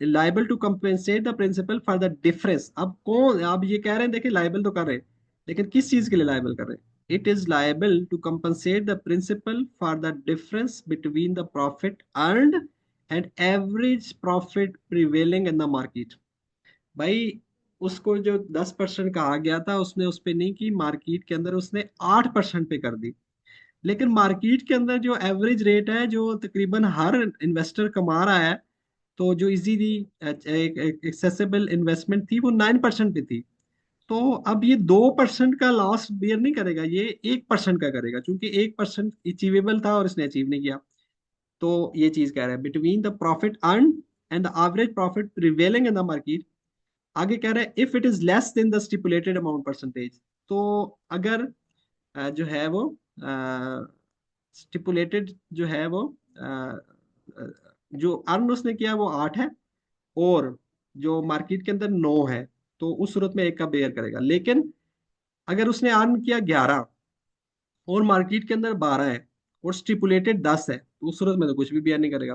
liable to compensate the principal for the difference. अब कौन, अब ये कह रहे हैं, देखिए लाइबल तो कर रहे हैं, लेकिन किस चीज के लिए लाइबल कर रहे हैं? It is liable to compensate the principal for the difference between the profit earned and average profit prevailing in the market. भाई, उसको जो 10% कहा गया था, उसने उस पे नहीं की, मार्केट के अंदर उसने 8% पे कर दी। लेकिन मार्केट के अंदर जो एवरेज रेट है, जो तकरीबन हर इन्वेस्टर कमा रहा है, तो जो इजीली एक्सेसिबल इन्वेस्टमेंट थी, वो 9% पे थी। तो अब ये 2% का लॉस बियर नहीं करेगा, ये 1% का करेगा, क्योंकि 1% अचीवेबल था और इसने अचीव नहीं किया। तो ये चीज कह रहा है between the profit earn and the average profit prevailing in the market. आगे कह रहा है if it is less than the stipulated amount percentage. तो अगर जो है वो स्टिपुलेटेड जो है वो अ, अ, जो अर्न उसने किया वो 8 है, और जो मार्केट के अंदर 9 है, तो उस सूरत में एक का बेयर करेगा। लेकिन अगर उसने अर्न किया 11 और मार्केट के अंदर 12 है और स्टिपुलेटेड 10 है, तो उस सूरत में तो कुछ भी बेयर नहीं करेगा।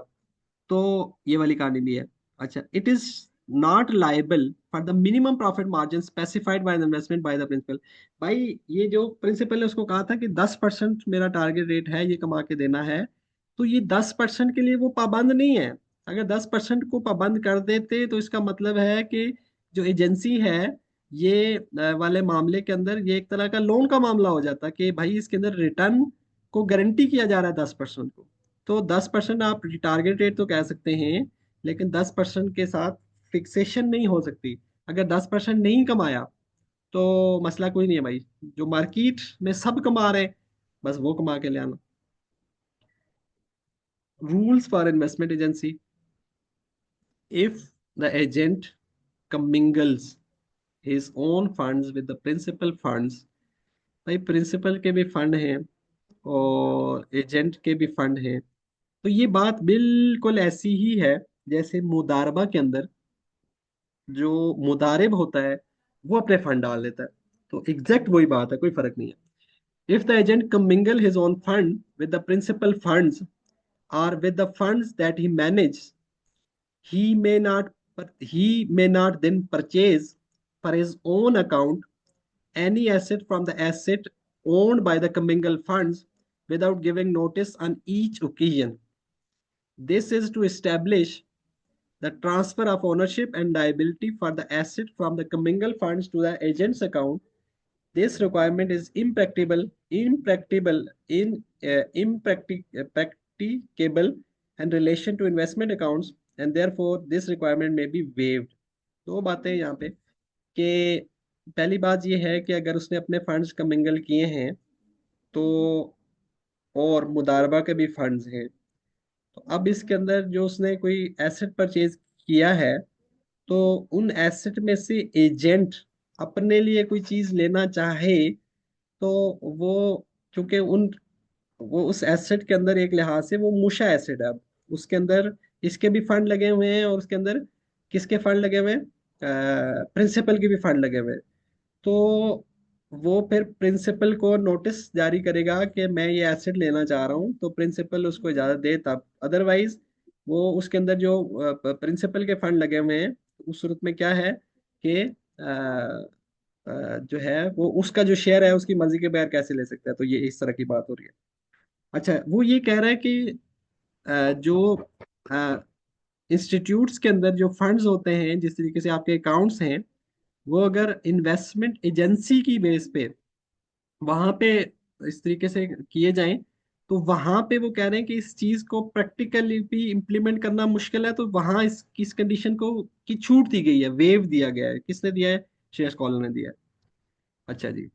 तो ये वाली कहानी भी है। अच्छा, it is not liable for the minimum profit margin specified by the investment by the principal. भाई, ये जो प्रिंसिपल ने उसको कहा था कि 10% मेरा टारगेट रेट है, ये कमा के देना है, तो ये 10% के लिए वो पाबंद नहीं है। अगर 10% को पाबंद कर देते तो इसका मतलब है कि जो एजेंसी है, ये वाले मामले के अंदर ये एक तरह का लोन का मामला हो जाता कि भाई इसके अंदर रिटर्न को गारंटी किया जा रहा है 10% को। तो 10% आप टारगेट रेट तो कह सकते हैं, लेकिन 10% के साथ फिक्सेशन नहीं हो सकती। अगर 10% नहीं कमाया तो मसला कोई नहीं है भाई, जो मार्केट में सब कमा रहे हैं, बस वो कमा के ले आना। Rules for investment agency. If the agent commingles his own funds with the principal funds। भाई, प्रिंसिपल के भी फंड हैं और एजेंट के भी फंड हैं, तो ये बात बिल्कुल ऐसी ही है जैसे मुदारबा के अंदर जो मुदारिब होता है, वो अपने फंड डाल देता है। तो एग्जैक्ट वही बात है, कोई फर्क नहीं है। If the agent commingle his own fund with the principal funds or with the funds that he manages, he may not he may not then purchase for his own account any asset from the asset owned by the commingled funds without giving notice on each occasion. This is to establish the transfer of ownership and liability for the asset from the commingled funds to the agent's account. This requirement is impracticable in relation to investment accounts, and therefore this requirement may be waived। दो बातें यहाँ पे कि पहली बात ये है कि अगर उसने अपने फंड्स कमिंगल किए हैं, तो और मुदारबा के भी फंड्स हैं, तो अब इसके अंदर जो उसने कोई एसेट परचेज किया है, तो उन एसेट में से एजेंट अपने लिए कोई चीज लेना चाहे, तो वो, क्योंकि उन वो उस एसेट के अंदर एक लिहाज से वो मुशा एसेट है। अब उसके अंदर इसके भी फंड लगे हुए हैं, और उसके अंदर किसके फंड लगे हुए हैं? प्रिंसिपल के भी फंड लगे हुए हैं। तो वो फिर प्रिंसिपल को नोटिस जारी करेगा कि मैं ये एसेट लेना चाह रहा हूँ, तो प्रिंसिपल उसको इजाजत दे तब। अदरवाइज वो उसके अंदर जो प्रिंसिपल के फंड लगे हुए हैं, उस सूरत में क्या है कि जो है वो उसका जो शेयर है उसकी मर्जी के बगैर कैसे ले सकता है। तो ये इस तरह की बात हो रही है। अच्छा, वो ये कह रहा है कि जो इंस्टीट्यूट्स के अंदर जो फंड्स होते हैं, जिस तरीके से आपके अकाउंट्स हैं, वो अगर इन्वेस्टमेंट एजेंसी की बेस पे वहां पे इस तरीके से किए जाएं, तो वहां पे वो कह रहे हैं कि इस चीज को प्रैक्टिकली भी इम्प्लीमेंट करना मुश्किल है, तो वहां इस कंडीशन को की छूट दी गई है, वेव दिया गया है। किसने दिया है? श्रेयस कॉलर ने दिया है। अच्छा जी।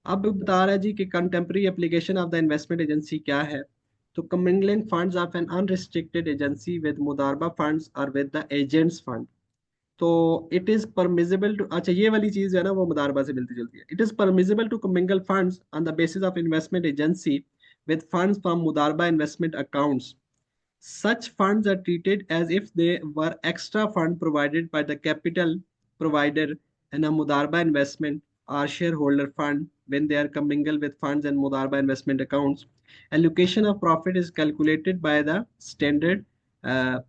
अब बता रहा है जी कि contemporary application of the investment agency क्या है। तो commingling funds of an unrestricted agency with मुदारबा funds or with the agent's fund. तो इट इज परमिजिबल टू, अच्छा ये वाली चीज जो है ना वो मुदारबा से मिलती जुलती है। It is permissible to commingle funds on the basis of investment agency with funds from Mudarba investment accounts. Such funds are treated as if they were extra fund provided by the capital provider in a Mudarba investment or shareholder fund when they are commingled with funds and Mudarba investment accounts. Allocation of profit is calculated by the standard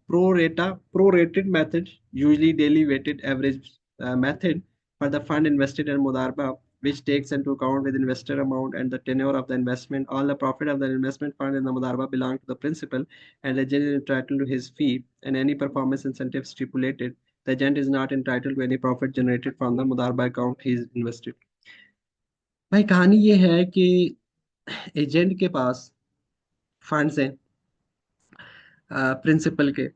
prorated method, usually daily weighted average method for the fund invested in Mudarba, which takes into account with investor amount and the tenure of the investment. All the profit of the investment fund in the Mudarba belong to the principal, and the agent is entitled to his fee and any performance incentive stipulated. The agent is not entitled to any profit generated from the Mudarba account he is invested. भाई कहानी ये है कि agent के पास funds हैं principal के,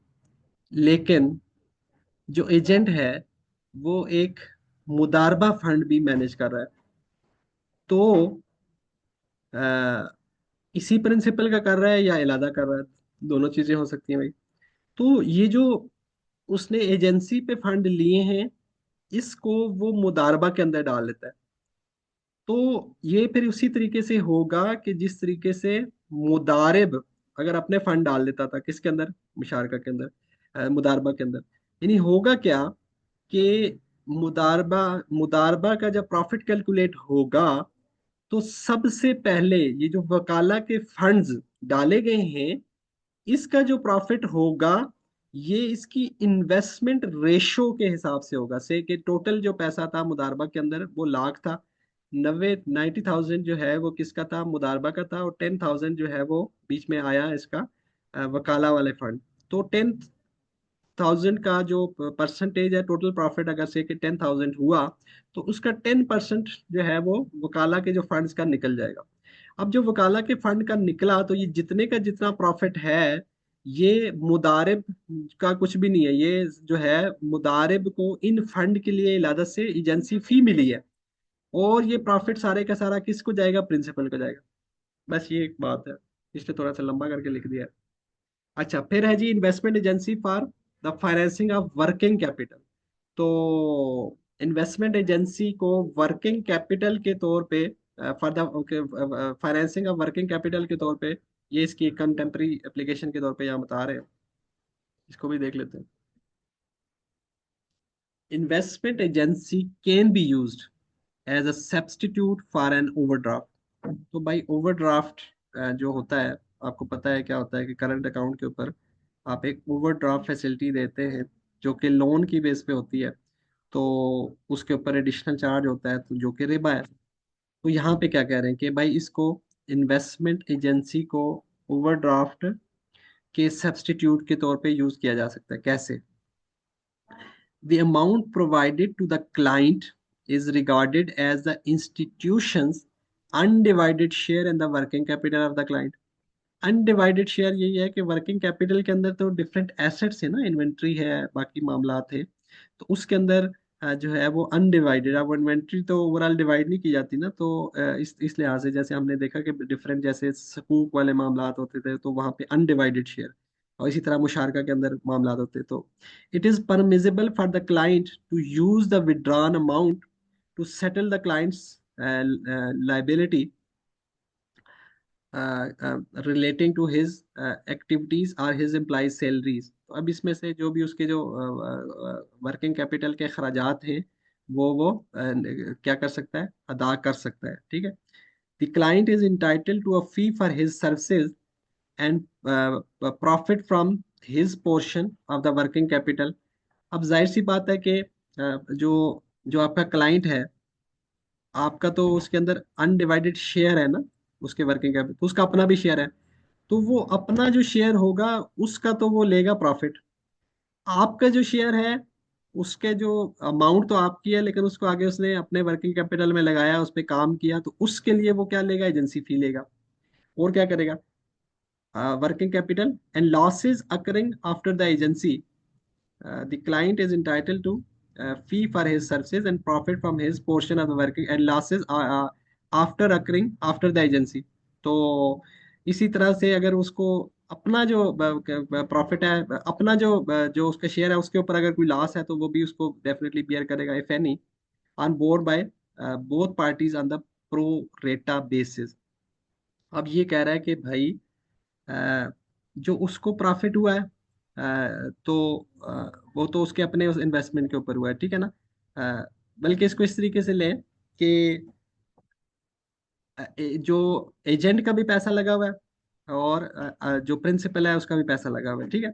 लेकिन जो एजेंट है वो एक मुदारबा फंड भी मैनेज कर रहा है। तो अ, इसी प्रिंसिपल का कर रहा है या अलहदा कर रहा है, दोनों चीजें हो सकती हैं भाई। तो ये जो उसने एजेंसी पे फंड लिए हैं, इसको वो मुदारबा के अंदर डाल लेता है। तो ये फिर उसी तरीके से होगा कि जिस तरीके से मुदारिब अगर अपने फंड डाल देता था किसके अंदर, मुशारका के अंदर, मुदारबा के अंदर। यानी होगा क्या कि मुदारबा मुदारबा का जब प्रॉफिट कैलकुलेट होगा, तो सबसे पहले ये जो वकाला के फंड्स डाले गए हैं, इसका जो प्रॉफिट होगा ये इसकी इन्वेस्टमेंट रेशो के हिसाब से होगा। से कि टोटल जो पैसा था मुदारबा के अंदर वो लाख था, 90,000 जो है वो किसका था, मुदारबा का था, और 10,000 जो है वो बीच में आया इसका वकाला वाले फंड। तो 10,000 का जो परसेंटेज है टोटल प्रॉफिट, अगर से कि 10,000 हुआ, तो उसका 10% जो है वो वकाला के जो फंड्स का निकल जाएगा। अब जो वकाला के फंड का निकला, तो ये जितने का जितना प्रॉफिट है, ये मुदारिब का कुछ भी नहीं है। ये जो है मुदारिब को इन फंड के लिए इलादत से एजेंसी फी मिली है, और ये प्रॉफिट सारे का सारा किसको जाएगा, प्रिंसिपल को जाएगा। बस ये एक बात है, इसलिए थोड़ा सा लंबा करके लिख दिया है। अच्छा, फिर है जी investment agency for the financing of working capital. तो इन्वेस्टमेंट एजेंसी को वर्किंग कैपिटल के तौर पे, for the financing of working capital के तौर पे, ये इसकी कंटेम्प्रेरी एप्लीकेशन के तौर पे यहाँ बता रहे हैं। इसको भी देख लेते हैं। Investment agency can be used as a substitute for an overdraft. तो भाई ओवरड्राफ्ट जो होता है, आपको पता है क्या होता है कि करंट अकाउंट के ऊपर आप एक ओवरड्राफ्ट फैसिलिटी देते हैं जो कि लोन की बेस पे होती है। तो उसके ऊपर एडिशनल चार्ज होता है, तो जो कि रिबा है। तो यहाँ पे क्या कह रहे हैं कि भाई इसको इन्वेस्टमेंट एजेंसी को ओवरड्राफ्ट के सब्स्टिट्यूट के तौर पे यूज किया जा सकता है। कैसे? The amount provided to the client is regarded as the institution's undivided share in the working capital of the client. Undivided share यही है कि वर्किंग कैपिटल के अंदर तो डिफरेंट एसेट्स है ना, इन्वेंट्री है, बाकी मामलात है। तो उसके अंदर जो है वो अनडिवाइडेड। अब इन्वेंट्री तो ओवरऑल डिवाइड नहीं की जाती ना, तो इस लिहाज से जैसे हमने देखा कि डिफरेंट जैसे सकूक वाले मामलात होते थे, तो वहाँ पे अनडिवाइडेड शेयर, और इसी तरह मुशारका के अंदर मामलात होते। तो it is permissible for the client to use the withdrawn amount to settle the client's liability relating to his activities और हिज एम्प्लॉइज सैलरीज। तो अब इसमें से जो भी उसके जो वर्किंग कैपिटल के खराजात हैं, वो क्या कर सकता है, अदा कर सकता है। ठीक है। The client is entitled to a fee for his services and profit from his portion of the working capital. अब जाहिर सी बात है कि जो जो आपका क्लाइंट है, आपका तो उसके अंदर अनडिवाइडेड शेयर है ना, उसके वर्किंग कैपिटल, तो उसका अपना भी शेयर है। तो वो अपना जो शेयर होगा उसका तो वो लेगा प्रॉफिट। आपका जो शेयर है उसके जो अमाउंट तो आपकी है, लेकिन उसको आगे उसने अपने वर्किंग कैपिटल में लगाया, उस पर काम किया, तो उसके लिए वो क्या लेगा, एजेंसी फी लेगा। और क्या करेगा, working capital and losses occurring after the agency, the client is entitled to fee for his services and profit from his portion of the working and losses after occurring after the agency। तो इसी तरह से अगर उसको अपना जो profit है, अपना जो उसका शेयर है, उसके ऊपर अगर कोई लॉस है, तो वो भी उसको डेफिनेटली बियर करेगा, if any, on board by both parties on the pro रेटा बेसिस। अब ये कह रहा है कि भाई जो उसको प्रॉफिट हुआ है, तो वो तो उसके अपने उस इन्वेस्टमेंट के ऊपर हुआ है, ठीक है ना। बल्कि इसको इस तरीके से लें कि जो एजेंट का भी पैसा लगा हुआ है, और जो प्रिंसिपल है उसका भी पैसा लगा हुआ है, ठीक है।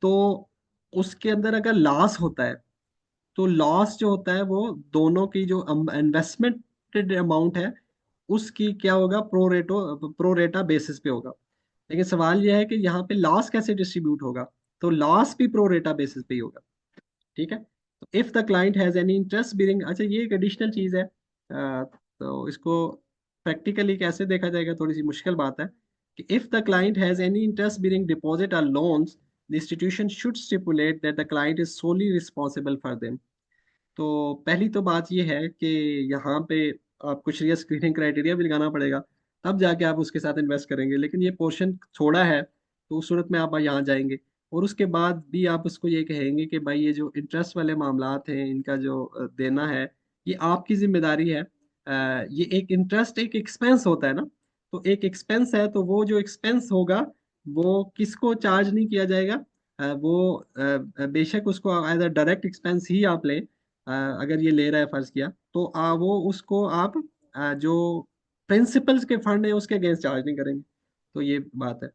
तो उसके अंदर अगर लॉस होता है, तो लॉस जो होता है वो दोनों की जो इन्वेस्टमेंटेड अमाउंट है, उसकी क्या होगा, प्रो रेटा बेसिस पे होगा। लेकिन सवाल यह है कि यहाँ पे लॉस कैसे डिस्ट्रीब्यूट होगा, तो लॉस भी प्रो रेटा बेसिस पे ही होगा, ठीक है। तो if the client has any interest bearing, अच्छा ये एक एडिशनल चीज है, तो इसको प्रैक्टिकली कैसे देखा जाएगा, थोड़ी सी मुश्किल बात है, कि if the client has any interest bearing deposit or loans, the institution should stipulate that the client is solely responsible for them. तो पहली तो बात यह है कि यहाँ पे आपको श्रेय स्क्रीनिंग क्राइटेरिया भी लगाना पड़ेगा, तब जाके आप उसके साथ इन्वेस्ट करेंगे। लेकिन ये पोर्शन छोड़ा है, तो उस सूरत में आप यहाँ जाएंगे, और उसके बाद भी आप उसको ये कहेंगे कि भाई ये जो इंटरेस्ट वाले मामलात हैं, इनका जो देना है, ये आपकी जिम्मेदारी है। ये एक इंटरेस्ट एक एक्सपेंस होता है ना, तो एक एक्सपेंस है, तो वो जो एक्सपेंस होगा वो किसको चार्ज नहीं किया जाएगा, वो बेशक उसको एज अ डायरेक्ट एक्सपेंस ही आप लें, अगर ये ले रहा है फर्ज किया, तो वो उसको आप जो प्रिंसिपल्स के फंड है उसके अगेंस्ट चार्ज नहीं करेंगे। तो ये बात है।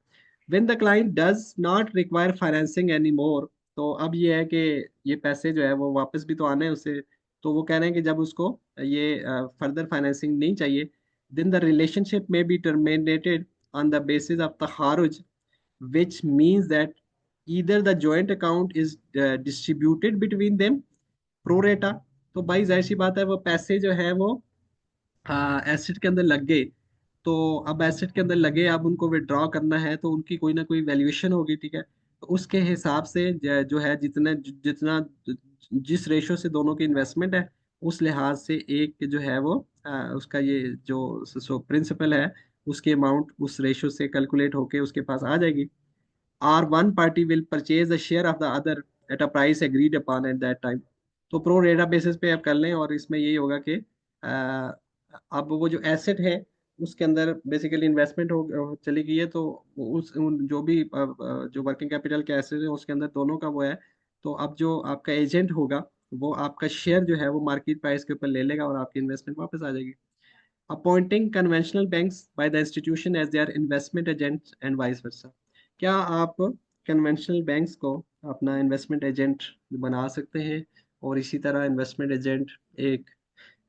When the client does not require financing any more, तो अब ये है कि ये पैसे जो है वो वापस भी तो आने हैं उसे। तो वो कह रहे हैं कि जब उसको ये फर्दर फाइनेंसिंग नहीं चाहिए, देन द रिलेशनशिप में be terminated on the basis of तखारुज, which means that either the joint account is distributed between them pro rata. तो भाई जाहिर सी बात है, वो पैसे जो है वो एसेट के अंदर लग गए, तो अब एसेट के अंदर लगे, अब उनको विड्रॉ करना है, तो उनकी कोई ना कोई वैल्यूएशन होगी, ठीक है। तो उसके हिसाब से जो है, जितना जिस रेशो से दोनों की इन्वेस्टमेंट है, उस लिहाज से एक जो है वो उसका ये जो प्रिंसिपल है, उसकी अमाउंट उस रेशो से कैलकुलेट होके उसके पास आ जाएगी। or one party will purchase a share of the other at a price agreed upon at that time। तो प्रो रेटा बेसिस पे आप कर लें, और इसमें यही होगा कि अब वो जो एसेट है उसके अंदर बेसिकली इन्वेस्टमेंट हो चली गई है, तो जो भी जो वर्किंग कैपिटल के एसेट है उसके अंदर दोनों का वो है। तो अब जो आपका एजेंट होगा, वो आपका शेयर जो है वो मार्केट प्राइस के ऊपर ले लेगा, और आपकी इन्वेस्टमेंट वापस आ जाएगी। Appointing conventional banks by the institution as their investment agent and vice versa. क्या आप कन्वेंशनल बैंक्स को अपना इन्वेस्टमेंट एजेंट बना सकते हैं, और इसी तरह इन्वेस्टमेंट एजेंट एक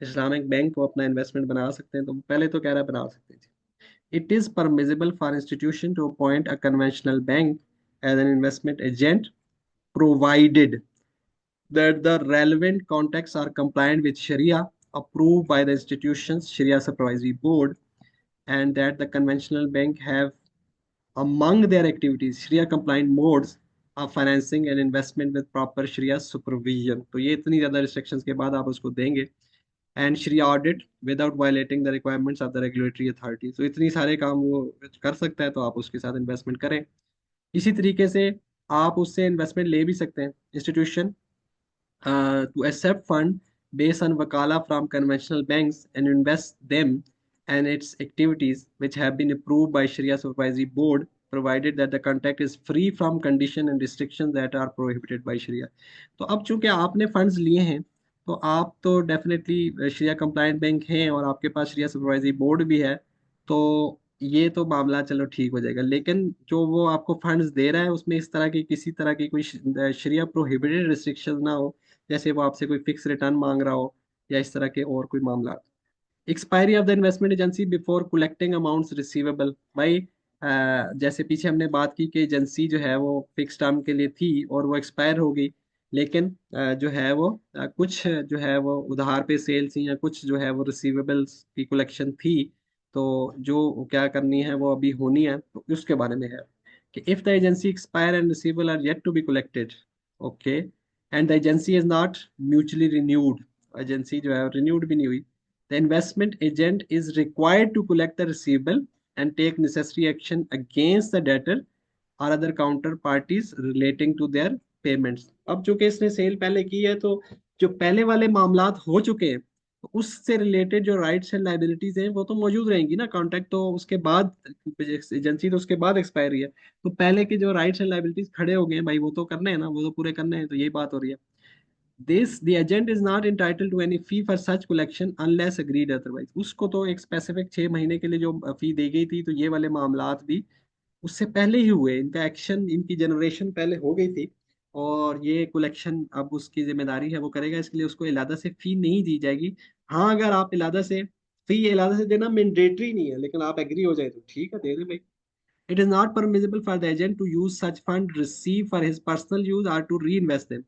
इस्लामिक बैंक को अपना इन्वेस्टमेंट बना सकते हैं? तो पहले तो कह रहा है बना सकते हैं। It is permissible for institution to appoint a conventional bank as an investment agent provided that the relevant contacts are compliant with Sharia approved by the institution's Sharia Supervisory Board, and that the conventional bank have among their activities Sharia compliant modes of financing and investment with proper Sharia supervision। तो ये इतनी ज्यादा restrictions के बाद आप उसको देंगे, and Sharia audit without violating the requirements of the regulatory authority। तो इतनी सारे काम वो कर सकता है, तो आप उसके साथ इन्वेस्टमेंट करें। इसी तरीके से आप उससे इन्वेस्टमेंट ले भी सकते हैं, institution to accept fund based on wakala from conventional banks and invest them and its activities which have been approved by Sharia Supervisory Board, provided that the contract is free from condition and restrictions that are prohibited by Sharia। तो अब चूंकि आपने funds लिए हैं, तो आप तो definitely शरिया compliant bank हैं, और आपके पास शरिया सुपरवाइजरी बोर्ड भी है, तो ये तो मामला चलो ठीक हो जाएगा। लेकिन जो वो आपको फंड्स दे रहा है, उसमें इस तरह की किसी तरह की कोई शरिया प्रोहिबिटेड रिस्ट्रिक्शन ना हो, जैसे वो आपसे कोई फिक्स रिटर्न मांग रहा हो, या इस तरह के और कोई मामला। Expiry of the investment agency before collecting amounts receivable. भाई जैसे पीछे हमने बात की कि एजेंसी जो है वो फिक्स टर्म के लिए थी और वो एक्सपायर हो गई, लेकिन जो है वो कुछ जो है वो उधार पे सेल्स या कुछ जो है वो रिसीवेबल्स की कलेक्शन थी, तो जो क्या करनी है वो अभी होनी है, तो उसके बारे में है कि if the agency expire and receivable are yet to be collected, okay, and the agency is not mutually renewed, agency जो है रिन्यूड भी नहीं हुई, the investment agent is required to collect the receivable and take necessary action against the debtor or other counter parties relating to their payments. अब चूंकि इसने cell पहले की है, तो जो पहले वाले मामलात हो चुके हैं, तो उससे रिलेटेड जो राइट्स एंड लाइबिलिटीज हैं वो तो मौजूद रहेंगी ना। कॉन्ट्रैक्ट तो उसके बाद, एजेंसी तो उसके बाद एक्सपायरी है, तो पहले के जो राइट्स एंड लाइबिलिटीज खड़े हो गए हैं भाई, वो तो करने हैं ना, वो तो पूरे करने हैं, तो यही बात हो रही है। This the agent is not entitle to any fee for such collection unless agreed otherwise. उसको तो एक स्पेसिफिक 6 महीने के लिए जो फी दी गई थी, तो ये वाले मामलात भी उससे पहले ही हुए, इनका एक्शन, इनकी जनरेशन पहले हो गई थी, और ये कलेक्शन अब उसकी जिम्मेदारी है वो करेगा, इसके लिए उसको इलादा से फी नहीं दी जाएगी। हाँ, अगर आप इलादा से फी, इलादा से देना मैंडेटरी नहीं है, लेकिन आप एग्री हो जाए तो ठीक है, दे दे भाई। It is not permissible for the agent to use such fund receive for his personal use और टू री इन्वेस्ट देम।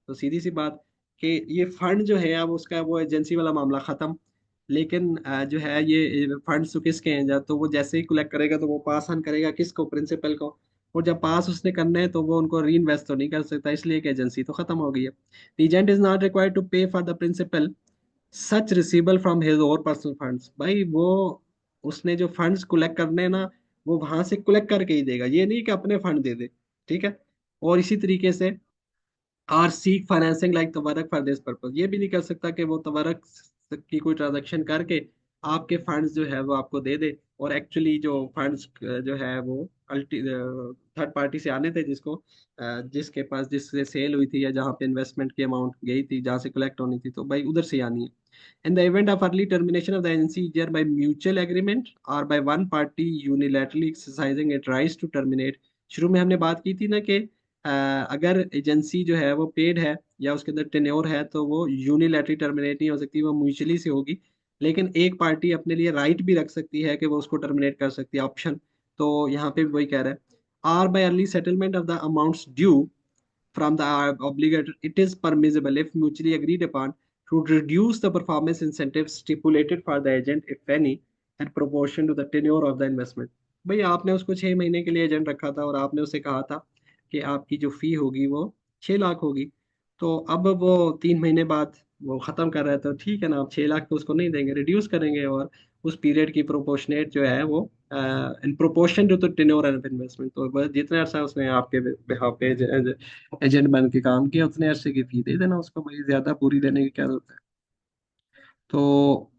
तो सीधी सी बात कि ये फंड जो है, अब उसका वो एजेंसी वाला मामला खत्म, लेकिन जो है ये फंड्स तो किसके हैं, जब तो वो जैसे ही कलेक्ट करेगा तो वो पास ऑन करेगा किसको, प्रिंसिपल को, और जब पास उसने करने हैं तो वो उनको री इन्वेस्ट तो नहीं कर सकता, इसलिए एक एजेंसी तो खत्म हो गई है। The agent is not required to pay for the principal such receivable from his own personal funds. भाई वो उसने जो फंड्स कलेक्ट करने हैं ना, वो वहां से कलेक्ट करके ही देगा, ये नहीं कि अपने फंड दे दे। ठीक है। और इसी तरीके से आर सीक फाइनेंसिंग लाइक तवरक फॉर दिस पर्पज, ये भी नहीं कर सकता कि वो तवरक की कोई ट्रांजैक्शन करके आपके फंड्स जो है वो आपको दे दे, और एक्चुअली जो फंड्स जो है वो अल्टी थर्ड पार्टी से आने थे, जिसको जिसके पास जिससे सेल हुई थी या जहाँ पे इन्वेस्टमेंट की अमाउंट गई थी, जहाँ से कलेक्ट होनी थी, तो भाई उधर से आनी है। In the event of early termination of the agency, either by mutual agreement or by one party unilaterally exercising its rights to terminate। शुरू में हमने बात की थी ना कि अगर एजेंसी जो है वो पेड है या उसके अंदर टेन्योर है, तो वो यूनिलैटरली टर्मिनेट नहीं हो सकती, वो म्यूचुअली से होगी। लेकिन एक पार्टी अपने लिए राइट भी रख सकती है कि वो उसको टर्मिनेट कर सकती है, ऑप्शन। तो यहाँ पे भी वही कह रहा है, or by early settlement of the amounts due from the obligator, it is permissible if mutually agreed upon to reduce the performance incentives stipulated for the agent, if any, at proportion to the tenure of the investment। भाई आपने उसको 6 महीने के लिए agent रखा था, और आपने उसे कहा था कि आपकी जो फी होगी वो 6 लाख होगी, तो अब वो 3 महीने बाद वो खत्म कर रहा है, तो ठीक है ना, आप 6 लाख तो उसको नहीं देंगे, रिड्यूस करेंगे, और उस पीरियड की प्रोपोर्शनेट जो है वो in proportion to the tenure of investment, तो बस जितने अरसा उसने आपके बिहाफ पे एजेंट बन के काम किया, उतने अरसे की फी दे देना उसको भाई, ज्यादा पूरी देने की क्या जरूरत है। तो